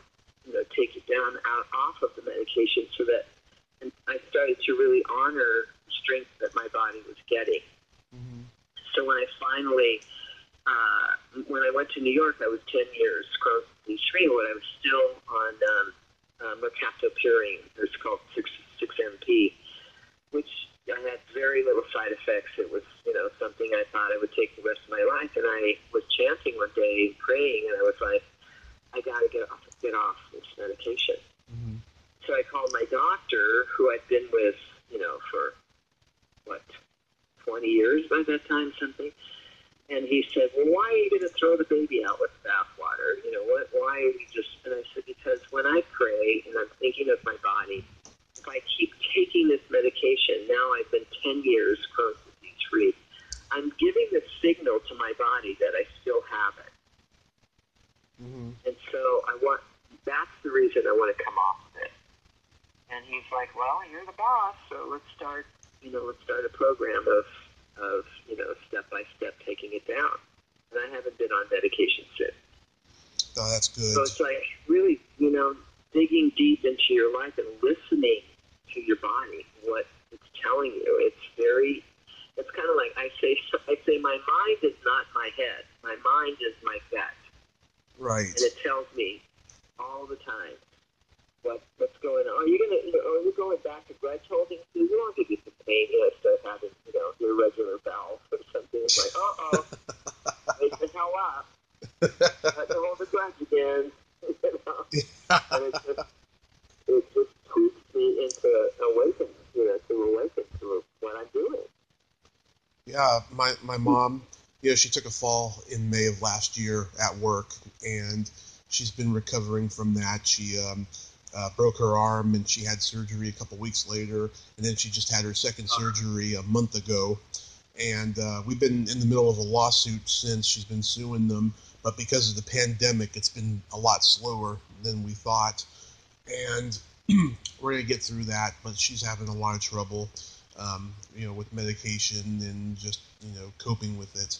out off of the medication, so that I started to really honor the strength that my body was getting. So when I finally, when I went to New York, I was 10 years Crohn's disease free, when I was still on mercaptopurine, it's called 6-MP, which I had very little side effects. It was, something I thought I would take the rest of my life. And I was chanting one day, praying, and I was like, I got to get off this medication. So I called my doctor, who I'd been with, for 20 years by that time, something. And he said, well, why are you going to throw the baby out with the bathwater? Why are you just... And I said, because when I pray and I'm thinking of my body, if I keep taking this medication, now I've been 10 years Crohn's disease free, I'm giving the signal to my body that I still have it. And so that's the reason I want to come off of it. And he's like, well, you're the boss, so let's start a program of step-by-step taking it down. And I haven't been on medication since. Oh, that's good. So it's like really, digging deep into your life and listening to your body, what it's telling you. It's kind of like I say my mind is not my head. My mind is my gut. Right. And it tells me all the time what's going on. Are you going back to grudge holding? You don't give you some pain, instead of having, irregular bowels or something. It's like, wake the hell up. Let me hold the grudge again. And it just tweaks me into awaken to what I'm doing. Yeah, my mom, she took a fall in May of last year at work, and she's been recovering from that. She broke her arm, and she had surgery a couple weeks later, and then she just had her second surgery a month ago. And we've been in the middle of a lawsuit since. She's been suing them, but because of the pandemic, it's been a lot slower than we thought. And we're going to get through that, but she's having a lot of trouble, with medication and just coping with it.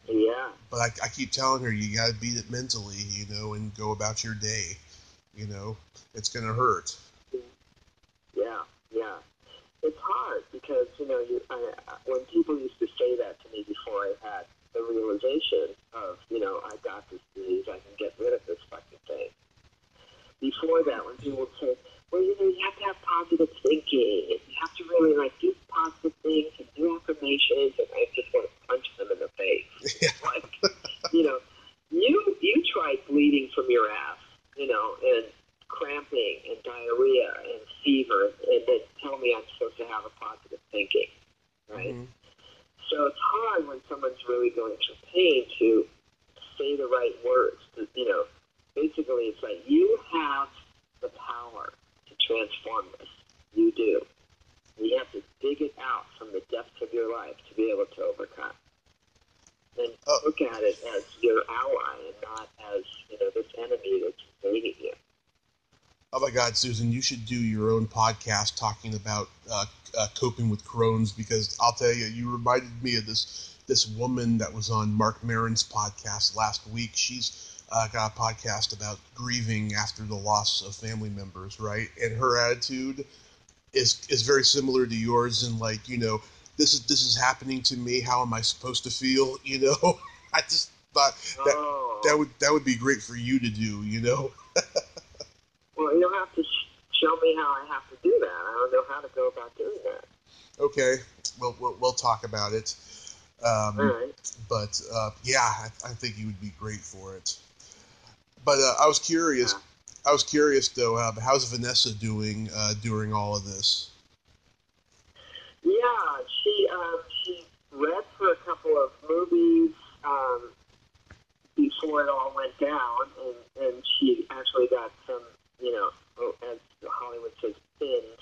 Yeah. But I keep telling her, you got to beat it mentally, and go about your day. It's going to hurt. Yeah. It's hard because, when people used to say that to me before I had the realization of, I got this disease, I can get rid of this fucking thing. Before that, when people would say, well, you have to have positive thinking, and you have to really, do positive things and do affirmations, and I just want to punch them in the face. Yeah. You tried bleeding from your ass, and cramping and diarrhea and fever, and then tell me I'm supposed to have a positive thinking, right? Mm-hmm. So it's hard when someone's really going through pain to say the right words. Basically it's like, you have the power to transform this. You do. You have to dig it out from the depths of your life to be able to overcome. And look at it as your ally and not as, this enemy that's invading you. Oh my God, Susan, you should do your own podcast talking about coping with Crohn's, because I'll tell you, you reminded me of this woman that was on Mark Maron's podcast last week. She's got a podcast about grieving after the loss of family members, right? And her attitude is very similar to yours, and this is happening to me. How am I supposed to feel? I just thought that would be great for you to do. Well, you'll have to show me how I have to do that. I don't know how to go about doing that. Okay, we'll talk about it. All right. But I think you would be great for it. But I was curious. Yeah. I was curious though. How's Vinessa doing during all of this? Yeah, she read for a couple of movies before it all went down, and she actually got some, as Hollywood says, pinned,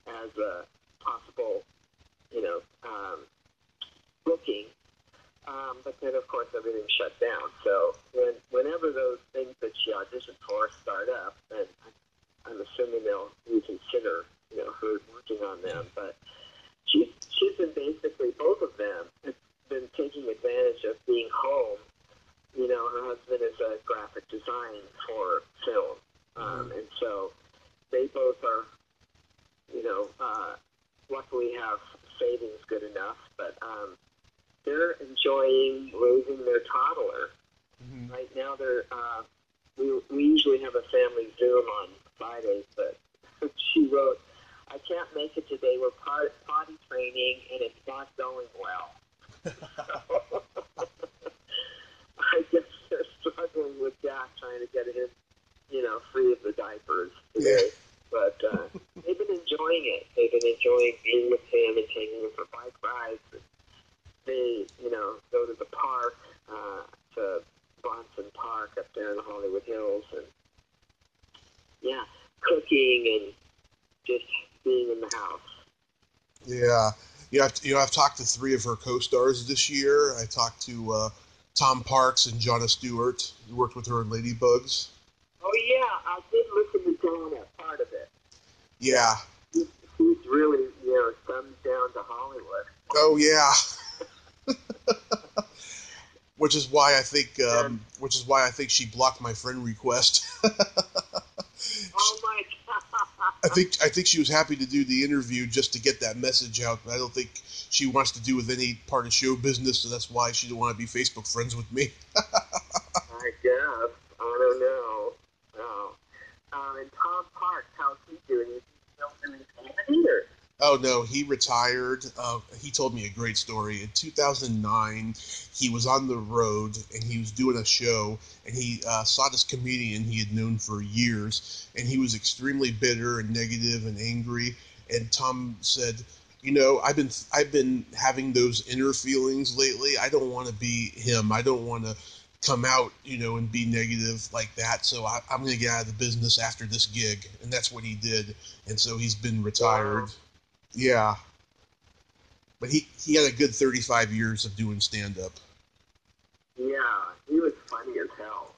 as a possible, booking. But then, of course, everything shut down. So whenever those things that she auditioned for start up, then I'm assuming they'll reconsider, her working on them. But she's been basically, both of them have been taking advantage of being home. Her husband is a graphic design for film. And so they both are, luckily have savings good enough, but they're enjoying raising their toddler. Mm-hmm. Right now, we usually have a family Zoom on Fridays, but she wrote, I can't make it today. We're potty training, and it's not going well. I guess they're struggling with Jack trying to get him, free of the diapers today. Yeah. But they've been enjoying it. They've been enjoying being with him and taking him for bike rides. They, go to the park, to Bronson Park up there in the Hollywood Hills, and cooking and just being in the house. Yeah. I've talked to 3 of her co-stars this year. I talked to Tom Parks and Jonna Stewart, who worked with her in Ladybugs. Oh, yeah. I did listen to Jonna, part of it. Yeah. He's really, thumbs down to Hollywood. Oh, yeah. Which is why I think she blocked my friend request. Oh my God! I think she was happy to do the interview just to get that message out. But I don't think she wants to do with any part of show business, so that's why she didn't want to be Facebook friends with me. I guess. I don't know. No. And Tom Parks, how's he doing? Is he still doing comedy, or? Oh, no, he retired. He told me a great story. In 2009, he was on the road, and he was doing a show, and he saw this comedian he had known for years, and he was extremely bitter and negative and angry, and Tom said, I've been having those inner feelings lately. I don't want to be him. I don't want to come out, and be negative like that, so I'm going to get out of the business after this gig, and that's what he did, and so he's been retired. Wow. Yeah. But he had a good 35 years of doing stand-up. Yeah, he was funny as hell.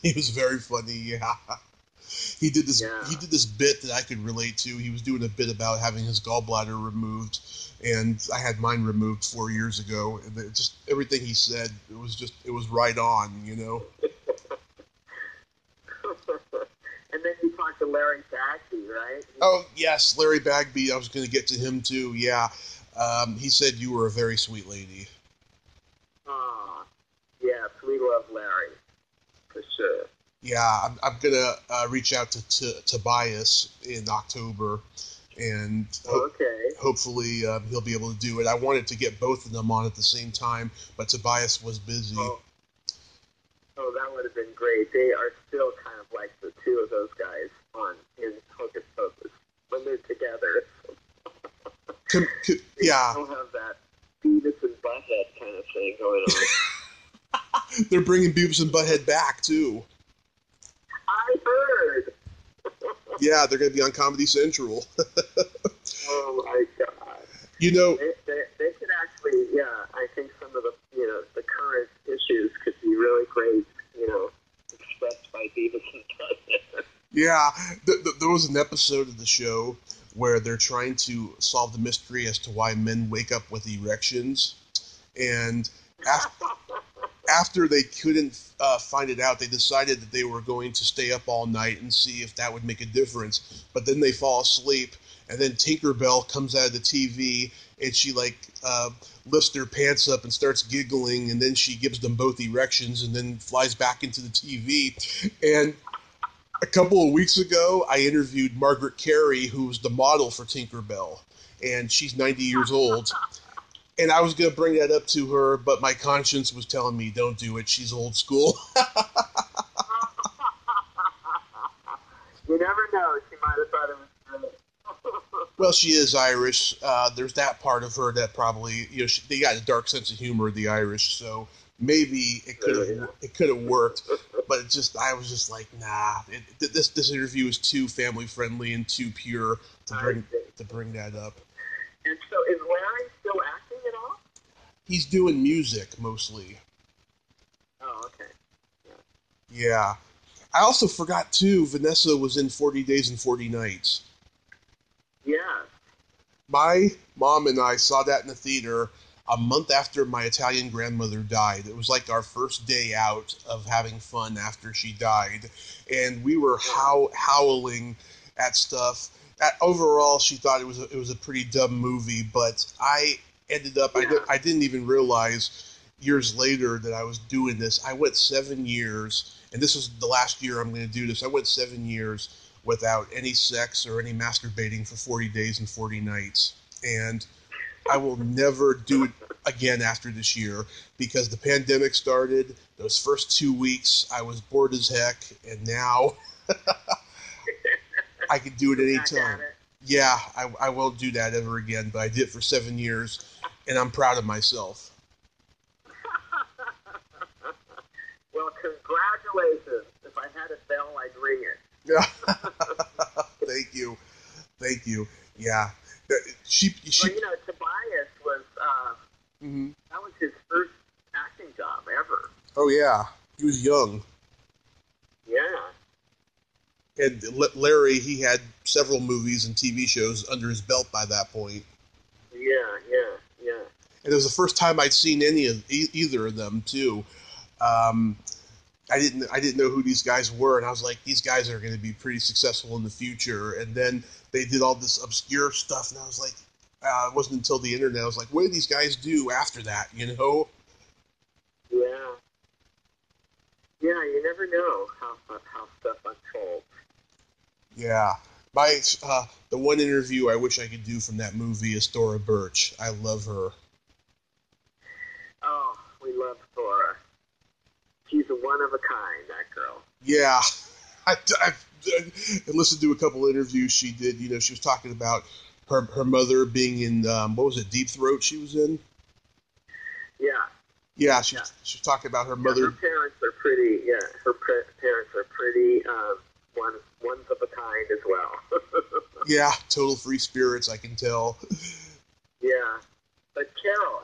He was very funny, yeah. He did this. Yeah. He did this bit that I could relate to. He was doing a bit about having his gallbladder removed, and I had mine removed 4 years ago. And just everything he said, it was right on, you know. And then you talked to Larry Bagby, right? Oh yes, Larry Bagby. I was going to get to him too. Yeah, he said you were a very sweet lady. Yes, we love Larry for sure. Yeah, I'm gonna reach out to Tobias in October, and hopefully he'll be able to do it. I wanted to get both of them on at the same time, but Tobias was busy. Oh, that would have been great. They are still kind of like the two of those guys in Hocus Pocus when they're together. Yeah. They don't have that Beavis and Butthead kind of thing going on. They're bringing Beavis and Butthead back, too. I heard. Yeah, they're going to be on Comedy Central. Oh, my God. You know... They could actually, I think some of the, the current issues could be really great, expressed by Beavis and Butthead. Yeah, there was an episode of the show where they're trying to solve the mystery as to why men wake up with erections, and after they couldn't find it out, they decided that they were going to stay up all night and see if that would make a difference. But then they fall asleep, and then Tinkerbell comes out of the TV, and she lifts their pants up and starts giggling, and then she gives them both erections, and then flies back into the TV. And a couple of weeks ago, I interviewed Margaret Carey, who's the model for Tinkerbell, and she's 90 years old. And I was going to bring that up to her, but my conscience was telling me, don't do it. She's old school. You never know. She might have thought it was good. Well, she is Irish. There's that part of her that probably, they got a dark sense of humor, the Irish, so maybe it could have worked. But I was just like, nah. This interview is too family friendly and too pure to bring that up. And so, is Larry still acting at all? He's doing music mostly. Oh, okay. Yeah. I also forgot too. Vinessa was in 40 Days and 40 Nights. Yeah. My mom and I saw that in the theater a month after my Italian grandmother died. It was like our first day out of having fun after she died, and we were howling at stuff. Overall, she thought it was a pretty dumb movie, but I ended up I didn't even realize years later that I was doing this. I went 7 years, and this was the last year I'm going to do this. I went 7 years without any sex or any masturbating for 40 days and 40 nights, and I will never do it again after this year because the pandemic started. Those first 2 weeks, I was bored as heck, and now I can do it anytime. Yeah, I won't do that ever again, but I did it for 7 years, and I'm proud of myself. Well, congratulations. If I had a bell, I'd ring it. Thank you. Yeah. She well, Tobias was, that was his first acting job ever. Oh, yeah. He was young. Yeah. And Larry, he had several movies and TV shows under his belt by that point. Yeah. And it was the first time I'd seen either of them, too. I didn't know who these guys were, and I was like, these guys are going to be pretty successful in the future. And then they did all this obscure stuff, and I was like, it wasn't until the internet, I was like, what did these guys do after that, Yeah. Yeah, you never know how stuff unfolds. Yeah. The one interview I wish I could do from that movie is Thora Birch. I love her. Oh, we love Thora. She's a one of a kind, that girl. Yeah. I listened to a couple interviews she did. She was talking about her mother being in, what was it, Deep Throat she was in? Yeah. Yeah, she was talking about her mother. Her parents are pretty, parents are pretty, ones of a kind as well. Yeah, total free spirits, I can tell. Yeah. But Carol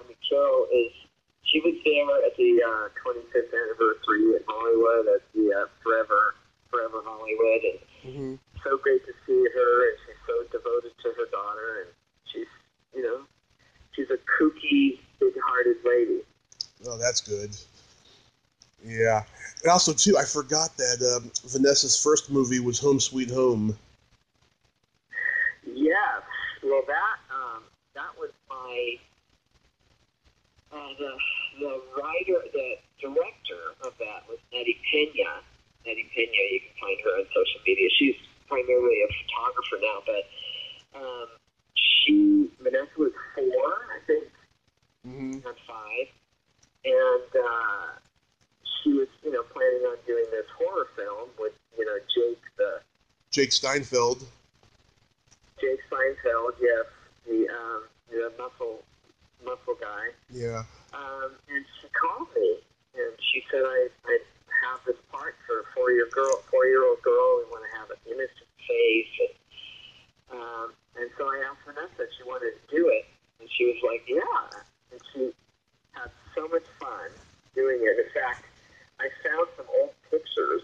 she was there at the 25th anniversary in Hollywood at the Forever Forever Hollywood, and so great to see her, and she's so devoted to her daughter, and she's, you know, she's a kooky, big-hearted lady. Oh, that's good. Yeah. And also, too, I forgot that Vanessa's first movie was Home Sweet Home. Yes. Well, that was my, the writer, the director of that was Nettie Pena. Nettie Pena, you can find her on social media. She's primarily a photographer now, but Vanessa was 4, I think, not 5, and she was, you know, planning on doing this horror film with, you know, Jake Steinfeld. Jake Steinfeld, yes, the muscle guy. Yeah. And she called me, and she said, I have this part for a 4-year-old girl. We want to have an innocent face, and so I asked Vanessa if she wanted to do it, and she was like, yeah, and she had so much fun doing it. In fact, I found some old pictures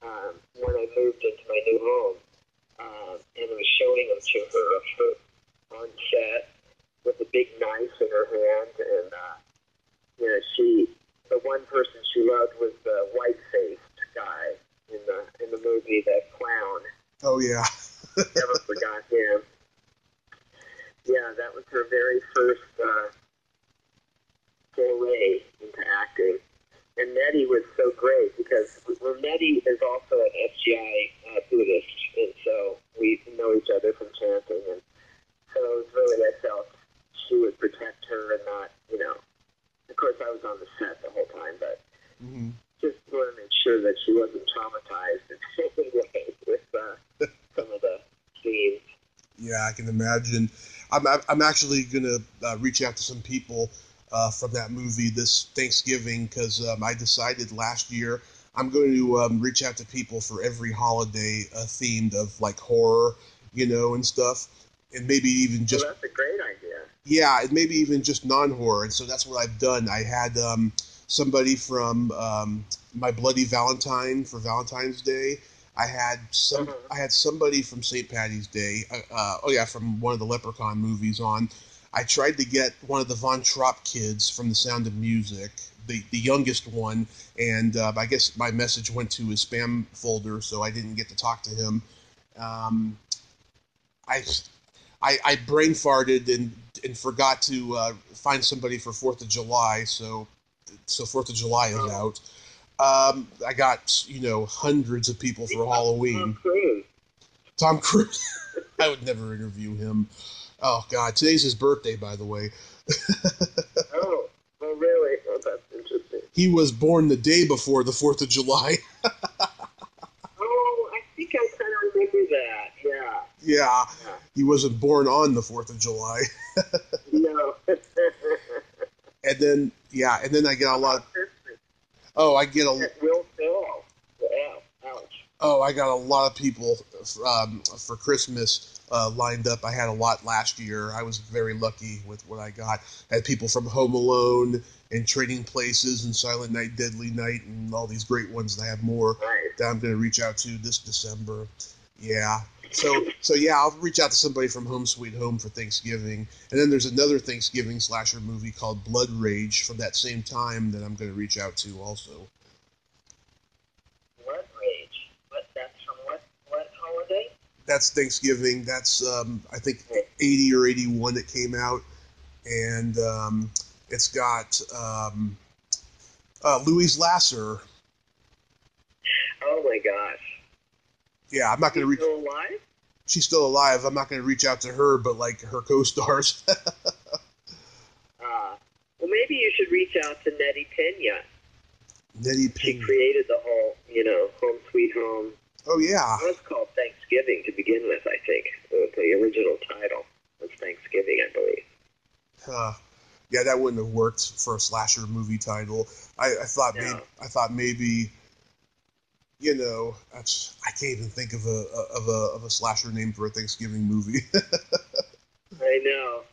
when I moved into my new home, and I was showing them to her of her on set with a big knife in her hand, and you know, the one person she loved was the white-faced guy in the movie, that clown. Oh yeah. Never forgot him. Yeah, that was her very first foray into acting. And Nettie was so great because Nettie is also an SGI Buddhist, and so we know each other from chanting. And so it was really, I felt she would protect her and not, you know, of course I was on the set the whole time, but just want to make sure that she wasn't traumatized in any way with some of the scenes. Yeah, I can imagine. I'm actually gonna reach out to some people from that movie this Thanksgiving because I decided last year I'm going to reach out to people for every holiday themed of like horror, you know, and stuff, and maybe even just. Well, that's a great idea. Yeah, and maybe even just non-horror, and so that's what I've done. I had somebody from My Bloody Valentine for Valentine's Day. I had somebody from St. Patty's Day. From one of the Leprechaun movies on. I tried to get one of the Von Trapp kids from The Sound of Music, the youngest one, and I guess my message went to his spam folder, so I didn't get to talk to him. I brain farted and forgot to find somebody for 4th of July, so 4th of July is out. I got, you know, hundreds of people for Halloween. Tom Cruise. I would never interview him. Oh, God. Today's his birthday, by the way. Oh, really? Oh, that's interesting. He was born the day before the 4th of July. Oh, I think I kind of remember that. Yeah. Yeah. He wasn't born on the 4th of July. No. And then I get a lot of... Oh, I get a... Will Ferrell. Yeah. Ouch. Oh, I got a lot of people for Christmas lined up. I had a lot last year. I was very lucky with what I got. I had people from Home Alone and Trading Places and Silent Night, Deadly Night and all these great ones. And I have more that I'm going to reach out to this December. Yeah. So yeah, I'll reach out to somebody from Home Sweet Home for Thanksgiving. And then there's another Thanksgiving slasher movie called Blood Rage from that same time that I'm going to reach out to also. Blood Rage? That's from what holiday? That's Thanksgiving. That's, I think, 80 or 81 it came out. And it's got Louise Lasser. Oh, my gosh. Yeah, I'm not going to reach... She's still alive? She's still alive. I'm not going to reach out to her, but, like, her co-stars. Well, maybe you should reach out to Nettie Pena. Nettie Pena. She created the whole, you know, Home Sweet Home. Oh, yeah. It was called Thanksgiving to begin with, I think. The original title was Thanksgiving, I believe. Yeah, that wouldn't have worked for a slasher movie title. I thought maybe, you know, I can't even think of a slasher name for a Thanksgiving movie. I know.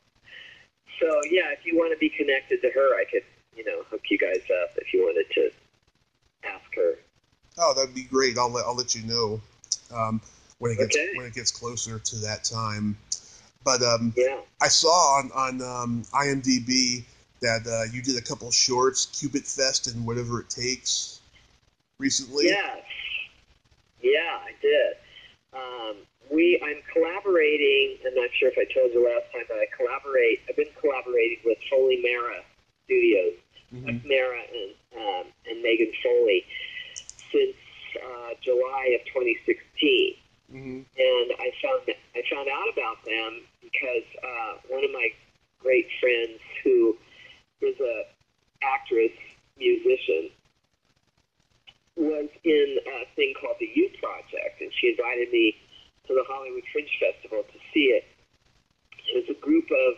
So yeah, if you want to be connected to her, I could, you know, hook you guys up if you wanted to ask her. Oh, that'd be great. I'll let you know when it gets closer to that time. But I saw on IMDb that you did a couple shorts, Cupid Fest and Whatever It Takes, recently. Yeah, I did. I'm collaborating. I'm not sure if I told you last time, but I've been collaborating with Foley Mara Studios, Mara and Megan Foley, since July of 2016. And I found out about them because one of my great friends, who is a actress, musician, was in a thing called the U Project, and she invited me to the Hollywood Fringe Festival to see it. It was a group of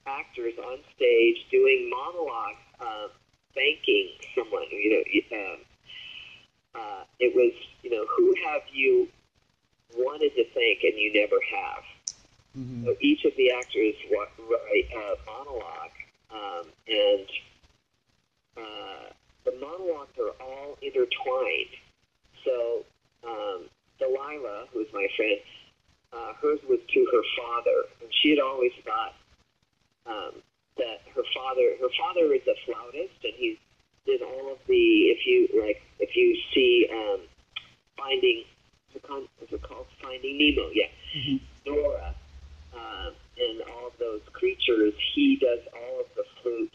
actors on stage doing monologues, thanking someone. It was, who have you wanted to thank and you never have? So each of the actors write a monologue, and the monologues are all intertwined. So Delilah, who's my friend, hers was to her father, and she had always thought that her father is a flautist, and he did all of the, if you see Finding, is it called Finding Nemo? Yeah, Dora, and all of those creatures. He does all of the flute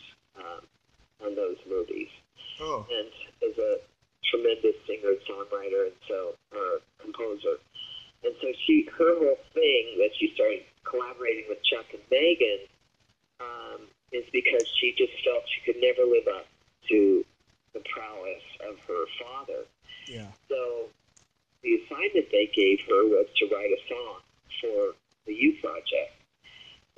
on those movies. Oh. And is a tremendous singer and songwriter, and so composer. And so her whole thing that she started collaborating with Chuck and Megan is because she just felt she could never live up to the prowess of her father. Yeah. So the assignment they gave her was to write a song for the U Project.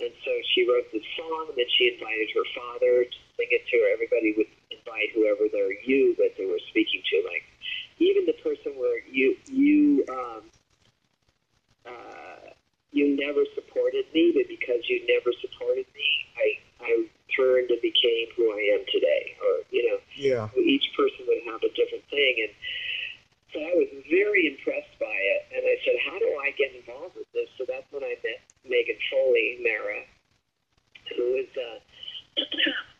And so she wrote this song, and then she invited her father to sing it to her. Everybody would invite whoever their you that they were speaking to. Like, even the person where you never supported me, but because you never supported me, I turned and became who I am today. Or, Yeah. Each person would have a different thing. And so I was very impressed by it. And I said, how do I get involved with this? So that's when I met Megan Foley, Mara, who is,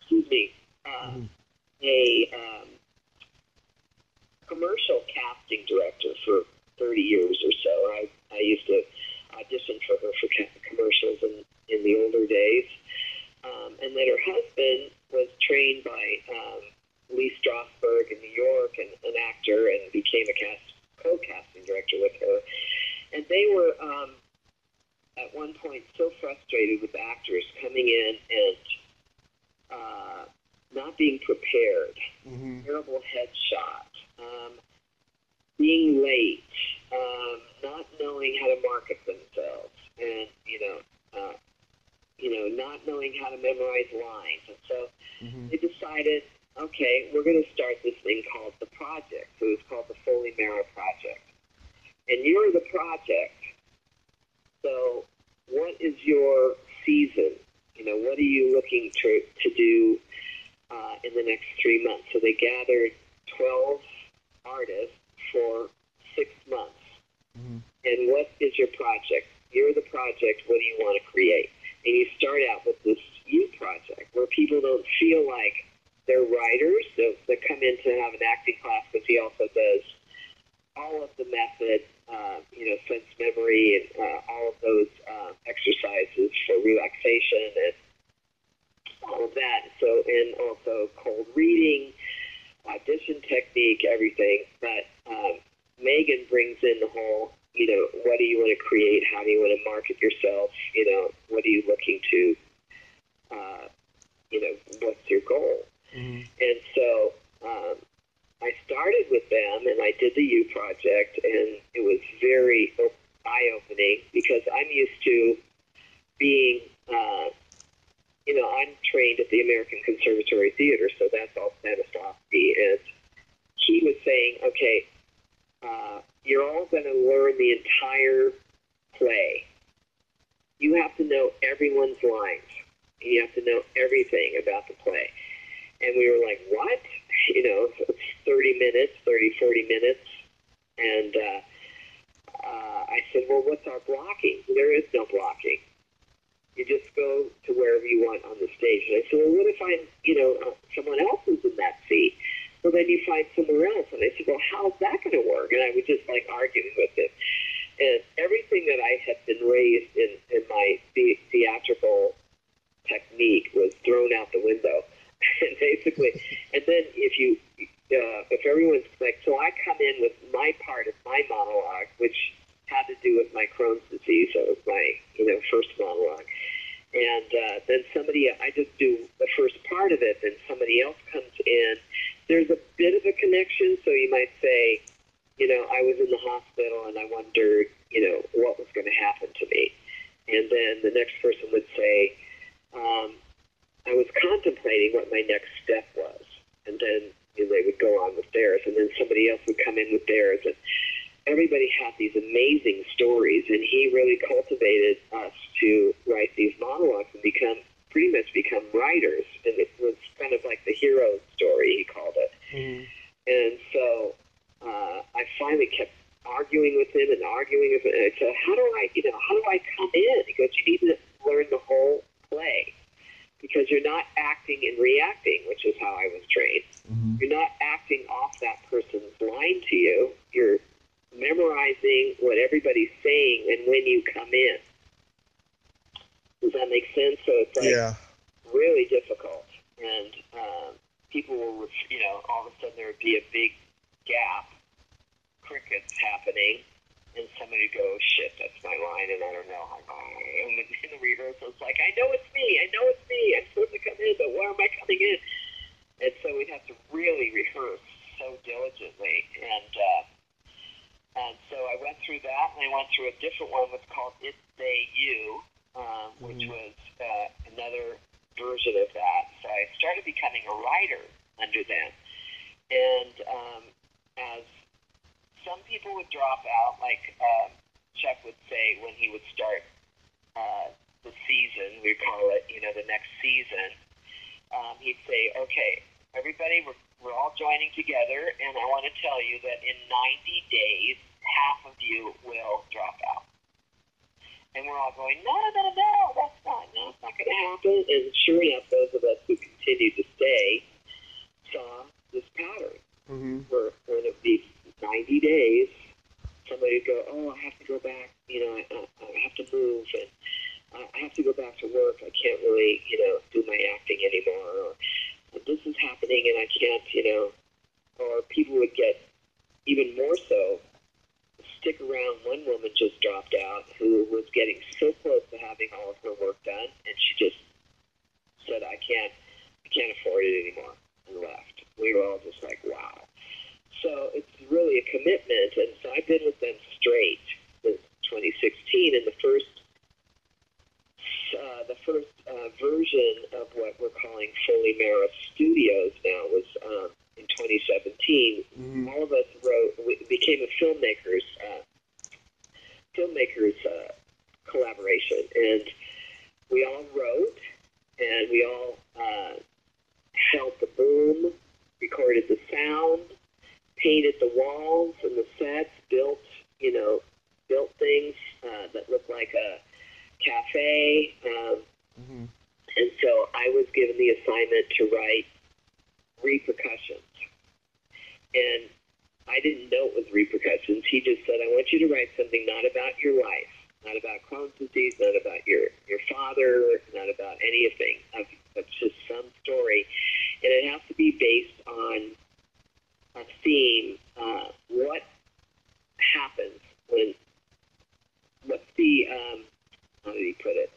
excuse me, a commercial casting director for 30 years or so. I used to audition for her for commercials in the older days. And then her husband was trained by Lee Strasberg in New York, and an actor, and became a co-casting director with her. And they were at one point so frustrated with actors coming in and not being prepared, terrible headshot, being late, not knowing how to market themselves, and not knowing how to memorize lines. And so they decided, okay, we're going to start this thing called the Project. So it was called the Foley Mara Project. And you're the project. So what is your season? What are you looking to do in the next 3 months? So they gathered 12 artists for 6 months. And what is your project? You're the project. What do you want to create? And you start out with this U Project, where people don't feel like they're writers. So they come in to have an acting class, because he also does all of the method, sense memory, and all of those exercises for relaxation and all of that. So, and also cold reading, audition technique, everything. But Megan brings in the whole, what do you want to create? How do you want to market yourself? What are you looking to, what's your goal? And so I started with them, and I did the U Project, and it was very eye-opening, because I'm used to being, I'm trained at the American Conservatory Theater, so that's all Stanislavski, and he was saying, okay, you're all going to learn the entire play. You have to know everyone's lines. You have to know everything about the play. And we were like, what? it's 30 minutes, 40 minutes. And I said, well, what's our blocking? There is no blocking. You just go to wherever you want on the stage. And I said, well, what if someone else is in that seat? Well, then you find somewhere else. And I said, well, how's that going to work? And I was just like arguing with him. And everything that I had been raised in my theatrical technique was thrown out the window. And basically, and then if everyone's like, so I come in with my part of my monologue, which had to do with my Crohn's disease. That was my, first monologue. And then I just do the first part of it, then somebody else comes in. There's a bit of a connection, so you might say, I was in the hospital and I wondered, what was going to happen to me. And then the next person would say, I was contemplating what my next step was. And then they would go on with theirs. And then somebody else would come in with theirs. And everybody had these amazing stories. And he really cultivated us to write these monologues and pretty much become writers. And it was kind of like the hero story, he called it. Mm-hmm. And so I finally kept arguing with him. And I said, how do I come in? He goes, you need to learn the whole play. Because you're not acting and reacting, which is how I was trained. Mm-hmm. You're not acting off that person's line to you. You're memorizing what everybody's saying and when you come in. Does that make sense? So it's really difficult. And people will, all of a sudden there would be a big gap, crickets happening, and somebody would go, shit, that's my line, and I don't know how long. And in the rehearsal, it's like, I know it's me. I'm supposed to come in, but why am I coming in? And so we'd have to really rehearse so diligently. And so I went through that, and I went through a different one that's called It's They You, which was another version of that. So I started becoming a writer under them. And as some people would drop out, like Chuck would say when he would start the season, we call it, the next season, he'd say, okay, everybody, we're all joining together, and I want to tell you that in 90 days, half of you will drop out. And we're all going, no, that's not going to happen. And sure enough, those of us who continued to stay saw this pattern. Mm-hmm. Where when it would be 90 days, somebody would go, oh, I have to go back, I have to move, and I have to go back to work. I can't really, do my acting anymore. Or this is happening and I can't, or people would get even more so, stick around. One woman just dropped out who was getting so close to having all of her work done, and she just said, I can't afford it anymore, and left. We were all just like, wow. So it's really a commitment, and so I've been with them straight since 2016, and the first version of what we're calling Foley Maris Studios now was in 2017. Mm-hmm. All of us we became a filmmakers collaboration, and we all wrote, and we all held the boom, recorded the sound, painted the walls and the sets, built things that looked like a cafe. Mm-hmm. And so I was given the assignment to write repercussions. And I didn't know it was repercussions. He just said, I want you to write something not about your life, not about Crohn's disease, not about your father, not about anything. It's just some story. And it has to be based on a theme. What happens what's the, how did he put it?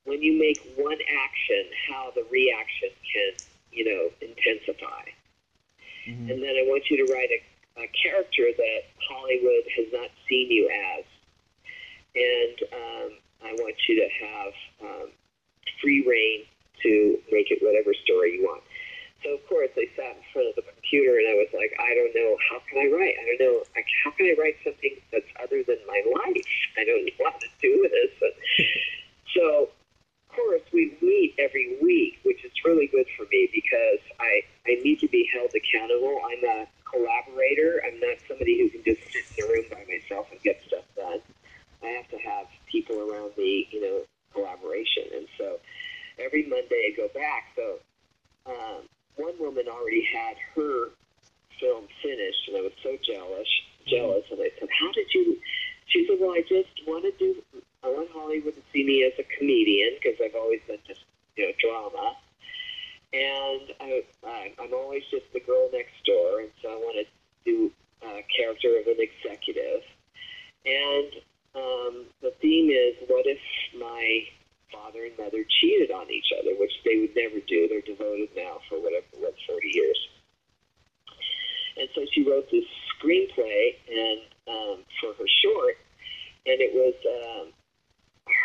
When you make one action, how the reaction can, intensify. Mm-hmm. And then I want you to write a character that Hollywood has not seen you as. And I want you to have free reign to make it whatever story you want. So, of course, I sat in front of the computer, and I was like, I don't know, how can I write? I don't know, how can I write something that's other than my life? I don't know how to do this. So, of course, we meet every week. which is really good for me because I need to be held accountable. I'm a collaborator. I'm not somebody who can just sit in a room by myself and get stuff done. I have to have people around me, collaboration. And so every Monday I go back. So one woman already had her film finished, and I was so jealous. And I said, "How did you?" She said, "Well, I want Hollywood to see me as a comedian because I've always been just, drama. And I'm always just the girl next door, and so I want to do a character of an executive. And the theme is, what if my father and mother cheated on each other, which they would never do. They're devoted now for 40 years. And so she wrote this screenplay and for her short, and it was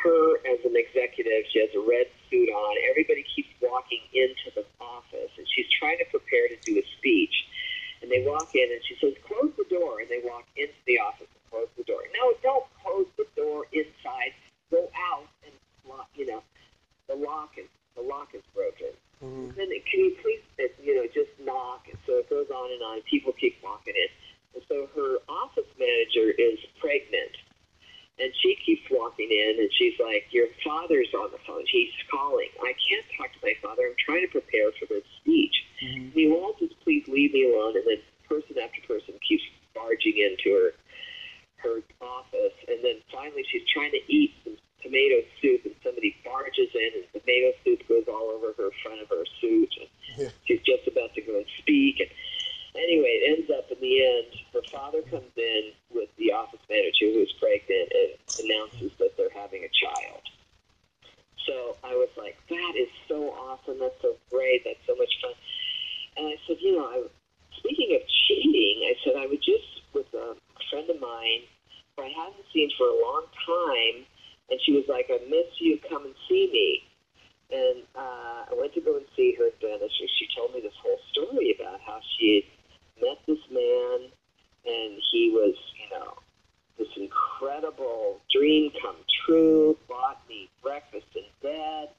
her as an executive. She has a red suit on. Everybody keeps walking into the office, and she's trying to prepare to do a speech. And they walk in, and she says, "Close the door." And they walk into the office and close the door. "No, don't close the door inside. Go out and lock. The lock is broken. Mm-hmm. Then can you please, just knock?" And so it goes on and on. People keep walking in, and so her office manager is pregnant. And she keeps walking in, and she's like, "Your father's on the phone. He's calling. I can't talk to my father. I'm trying to prepare for this speech. Mm-hmm. Can you all just please leave me alone?" And then person after person keeps barging into her office. And then finally she's trying to eat some tomato soup, and somebody barges in, and tomato soup goes all over her front of her suit. And she's just about to go and speak. And anyway, it ends up in the end, her father comes in with the office manager who's pregnant and announces that they're having a child. So I was like, that is so awesome. That's so great. That's so much fun. And I said, speaking of cheating, I said, I was just with a friend of mine who I hadn't seen for a long time. And she was like, "I miss you. Come and see me." And I went to go and see her at Venice. She told me this whole story about how she had met this man, and he was, this incredible dream come true, bought me breakfast in bed,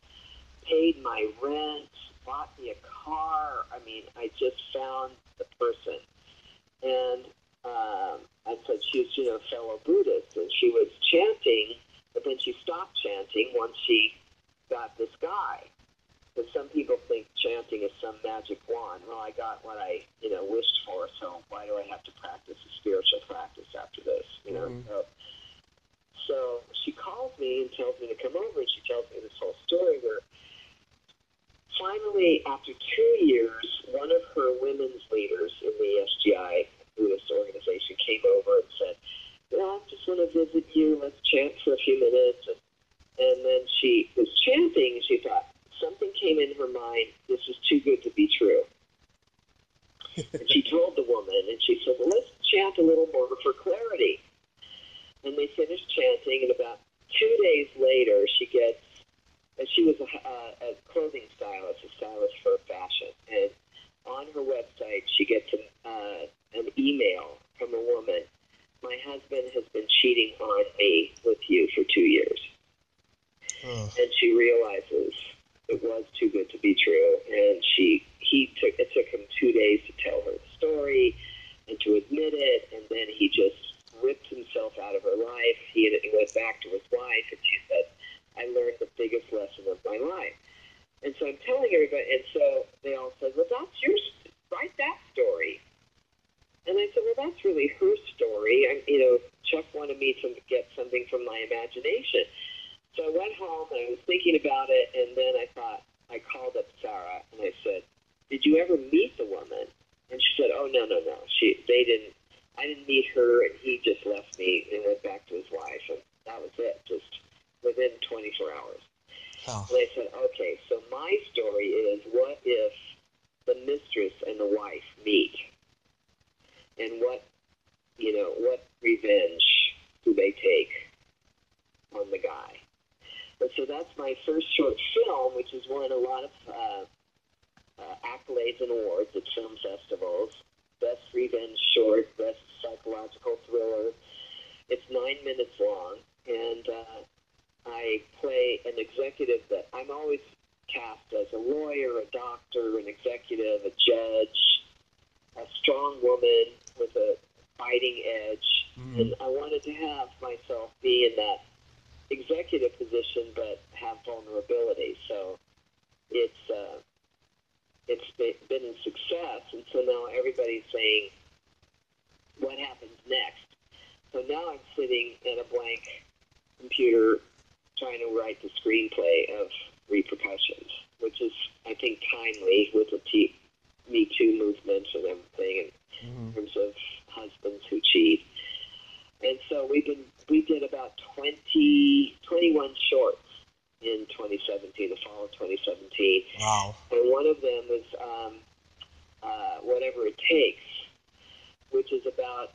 paid my rent, bought me a car. I mean, I just found the person. And I said she was, a fellow Buddhist, and she was chanting, but then she stopped chanting once she got this guy. But some people think chanting is some magic wand. Well, I got what I, wished for, so why do I have to practice a spiritual practice after this, Mm-hmm. So she calls me and tells me to come over, and she tells me this whole story where finally, after 2 years, one of her women's leaders in the SGI Buddhist organization came over and said, "I just want to visit you. Let's chant for a few minutes." And then she was chanting, and she thought, something came in her mind, this is too good to be true. And she told the woman, and she said, "Well, let's chant a little more for clarity." And they finished chanting, and about 2 days later, she gets, and she was a clothing stylist, a stylist for fashion, and on her website, she gets an email from a woman. "My husband has been cheating on me with you for 2 years." And she realizes it was too good to be true. And it took him 2 days to tell her the story and to admit it. And then he just ripped himself out of her life. He went back to his wife, and she said, "I learned the biggest lesson of my life." And so I'm telling everybody, and so they all said, "Well, write that story." And I said, "Well, that's really her story. Chuck wanted me to get something from my imagination." So I went home, and I was thinking about it, and then I called up Sarah, and I said, "Did you ever meet the woman?" And she said, "Oh, no. I didn't meet her, and he just left me and went back to his wife, and that was it, just within 24 hours. Oh. And I said, okay, so my story is, what if the mistress and the wife meet? And what revenge do they take on the guy? And so that's my first short film, which has won a lot of accolades and awards at film festivals. Best revenge short, best psychological thriller. It's 9 minutes long, and I play an executive that I'm always cast as a lawyer, a doctor, an executive, a judge, a strong woman with a fighting edge. Mm-hmm. And I wanted to have myself be in that executive position but have vulnerability. So it's been a success, and so now everybody's saying, what happens next? So now I'm sitting at a blank computer trying to write the screenplay of Repercussions, which is, I think, timely with the Me Too movement and everything in terms of husbands who cheat. And so we did about 21 shorts in 2017, the fall of 2017. Wow. And one of them is Whatever It Takes, which is about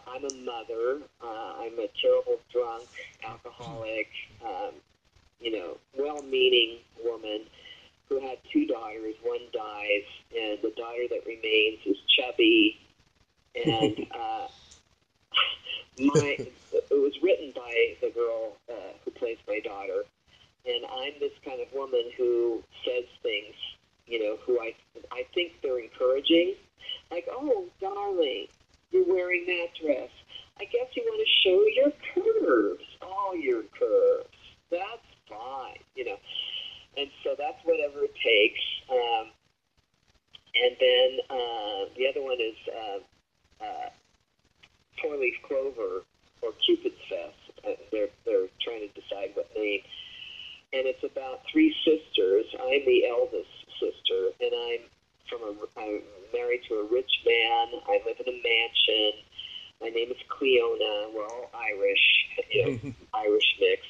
I'm a mother, I'm a terrible drunk, alcoholic, well-meaning woman who had 2 daughters. One dies, and the daughter that remains is chubby, and it was written by the girl who plays my daughter, and I'm this kind of woman who says things, who I think they're encouraging, like, oh, darling, you're wearing that dress. I guess you want to show your curves, all your curves. That's fine, And so that's Whatever It Takes. And then the other one is Four-Leaf Clover, or Cupid's Fest. They're trying to decide what name. And it's about 3 sisters. I'm the eldest sister, and I'm married to a rich man. I live in a mansion. My name is Cleona. We're all Irish, Irish mix.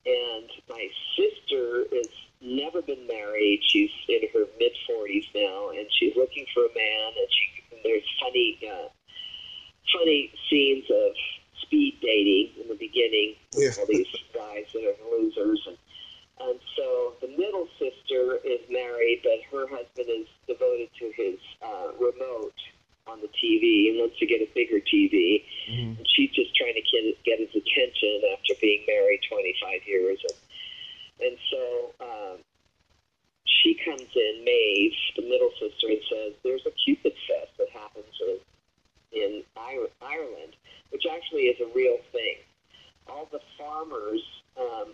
And my sister has never been married. She's in her mid-40s now, and she's looking for a man. And there's funny scenes of speed dating in the beginning with all these guys that are losers. And so the middle sister is married, but her husband is devoted to his remote on the TV and wants to get a bigger TV. Mm-hmm. And she's just trying to get his attention after being married 25 years. And so she comes in, Maeve, the middle sister, and says, there's a Cupid Fest that happens in Ireland, which actually is a real thing. All the farmers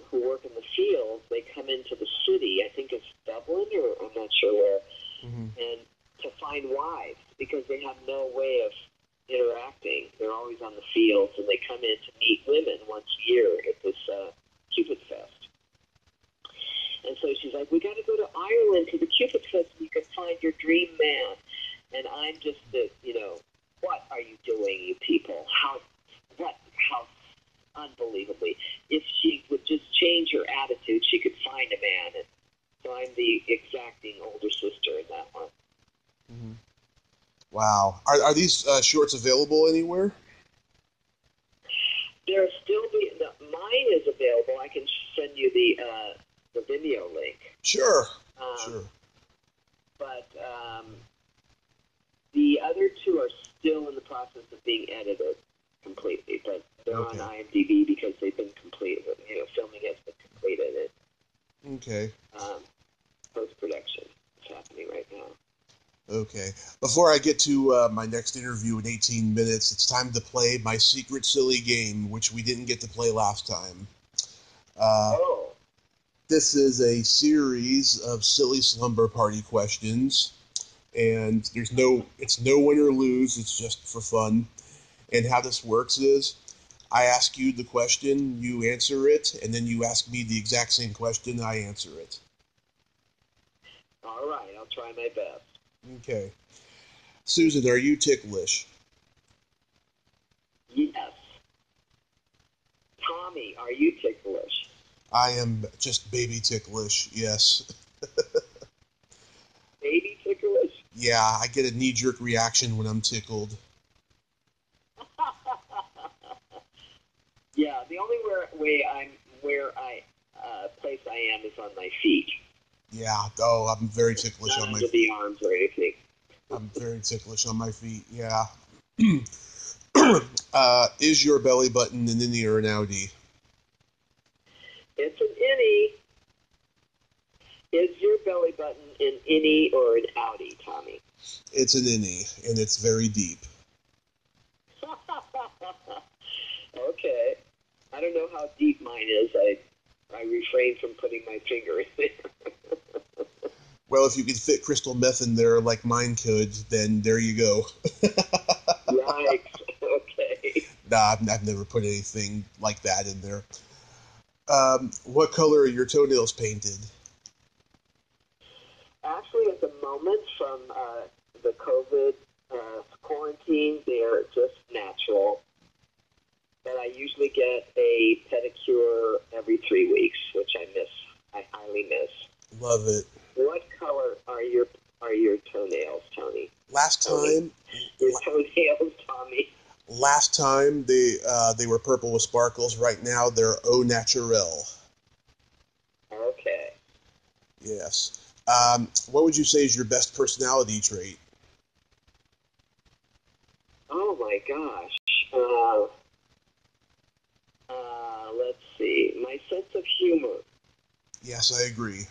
who work in the fields, they come into the city, I think it's Dublin, or I'm not sure where, and to find wives, because they have no way of interacting. They're always on the fields, and they come in to meet women once a year at this Cupid Fest. And so she's like, we got to go to Ireland to the Cupid Fest and you can find your dream man. And I'm just what are you doing, you people? How unbelievably. If she would just change her attitude, she could find a man. And so I'm the exacting older sister in that one. Mm-hmm. Wow. Are these shorts available anywhere? They're still mine is available. I can send you the Vimeo link. Sure. But the other 2 are still in the process of being edited completely, but they're on IMDb because they've been completed. Filming has been completed. Okay. Post-production is happening right now. Okay. Before I get to my next interview in 18 minutes, it's time to play my secret silly game, which we didn't get to play last time. This is a series of silly slumber party questions, and it's no win or lose, it's just for fun. And how this works is, I ask you the question, you answer it, and then you ask me the exact same question, I answer it. All right, I'll try my best. Okay. Susan, are you ticklish? Yes. Tommy, are you ticklish? I am just baby ticklish, yes. Baby ticklish? Yeah, I get a knee-jerk reaction when I'm tickled. Yeah, the only place I am is on my feet. Yeah, I'm very ticklish on my feet. Not under the arms or anything. I'm very ticklish on my feet, yeah. Is your belly button an innie or an outie? It's an innie. Is your belly button an innie or an outie, Tommy? It's an innie, and it's very deep. Okay. I don't know how deep mine is. I refrain from putting my finger in there. Well, if you could fit crystal meth in there like mine could, then there you go. Yikes. Okay. Nah, I've never put anything like that in there. What color are your toenails painted? Actually, at the moment, from the COVID quarantine, they're just natural. But I usually get a pedicure every 3 weeks, which I miss. I highly miss. Love it. What color are your toenails, Tony? Last time, Your toenails, Tommy. Last time they were purple with sparkles. Right now they're au naturel. Okay. Yes. What would you say is your best personality trait? Oh my gosh. Let's see. My sense of humor. Yes, I agree.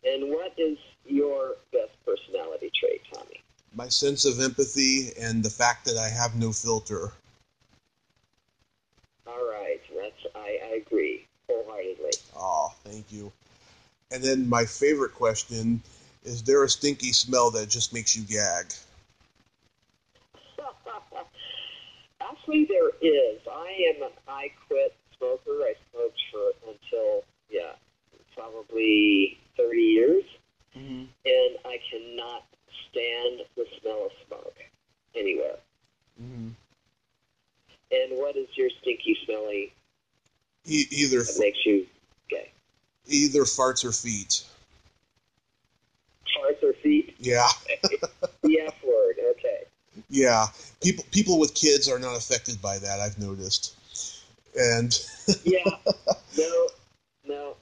And what is your best personality trait, Tommy? My sense of empathy and the fact that I have no filter. All right. I agree wholeheartedly. Oh, thank you. And then my favorite question, is there a stinky smell that just makes you gag? Actually, there is. I quit smoker. I smoked until probably 30 years. Mm-hmm. And I cannot stand the smell of smoke anywhere. Mm-hmm. And what is your stinky, smelly Either that makes you gay? Either farts or feet. Farts or feet? Yeah. The F word, okay. Yeah. People with kids are not affected by that, I've noticed. And yeah. No.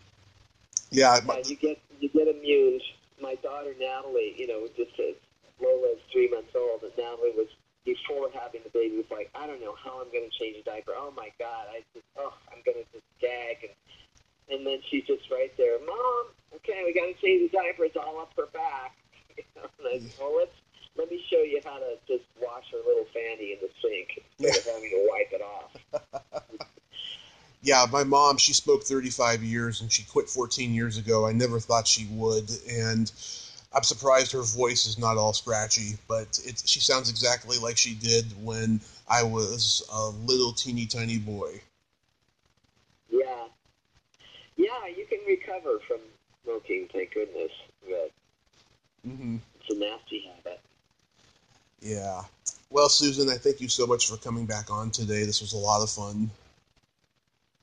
Yeah. You get immune. My daughter Natalie, just as Lola's 3 months old, and Natalie was, before having the baby, was like, I don't know how I'm going to change a diaper. Oh my God, I'm going to just gag. And then she's just right there, Mom, okay, we got to change the diaper. It's all up her back. And I said, well, let me show you how to just wash her little fanny in the sink instead of having to wipe it off. Yeah, my mom, she smoked 35 years and she quit 14 years ago. I never thought she would, and I'm surprised her voice is not all scratchy, but she sounds exactly like she did when I was a little teeny tiny boy. Yeah. Yeah, you can recover from smoking, thank goodness, but it's a nasty habit. Yeah. Well, Susan, I thank you so much for coming back on today. This was a lot of fun.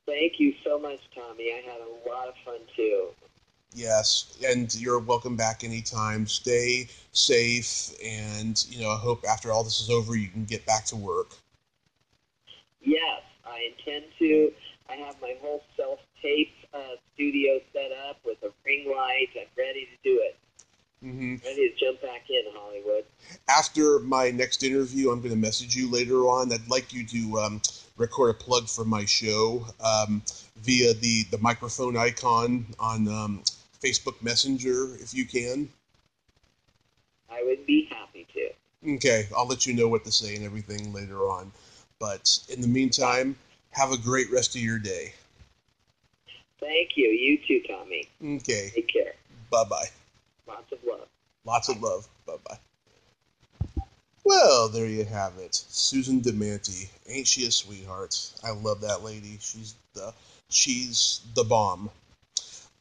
Thank you so much, Tommy. I had a lot of fun, too. Yes, and you're welcome back anytime. Stay safe, and, I hope after all this is over, you can get back to work. Yes, I intend to. I have my whole self-tape studio set up with a ring light. I'm ready to do it. Ready to jump back in Hollywood. After my next interview, I'm going to message you later on. I'd like you to record a plug for my show via the microphone icon on Facebook Messenger, if you can. I would be happy to. Okay, I'll let you know what to say and everything later on. But in the meantime, have a great rest of your day. Thank you. You too, Tommy. Okay. Take care. Bye-bye. Lots of love. Lots of love. Bye-bye. Well, there you have it. Susan Damante. Ain't she a sweetheart? I love that lady. She's the bomb.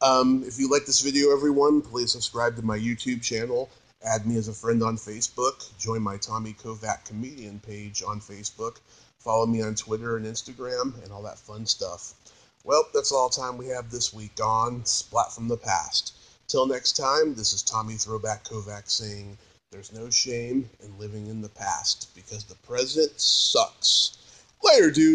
If you like this video, everyone, please subscribe to my YouTube channel. Add me as a friend on Facebook. Join my Tommy Kovac comedian page on Facebook. Follow me on Twitter and Instagram and all that fun stuff. Well, that's all time we have this week on Splat from the Past. Till next time, this is Tommy Throwback Kovac saying, there's no shame in living in the past because the present sucks. Later, dude.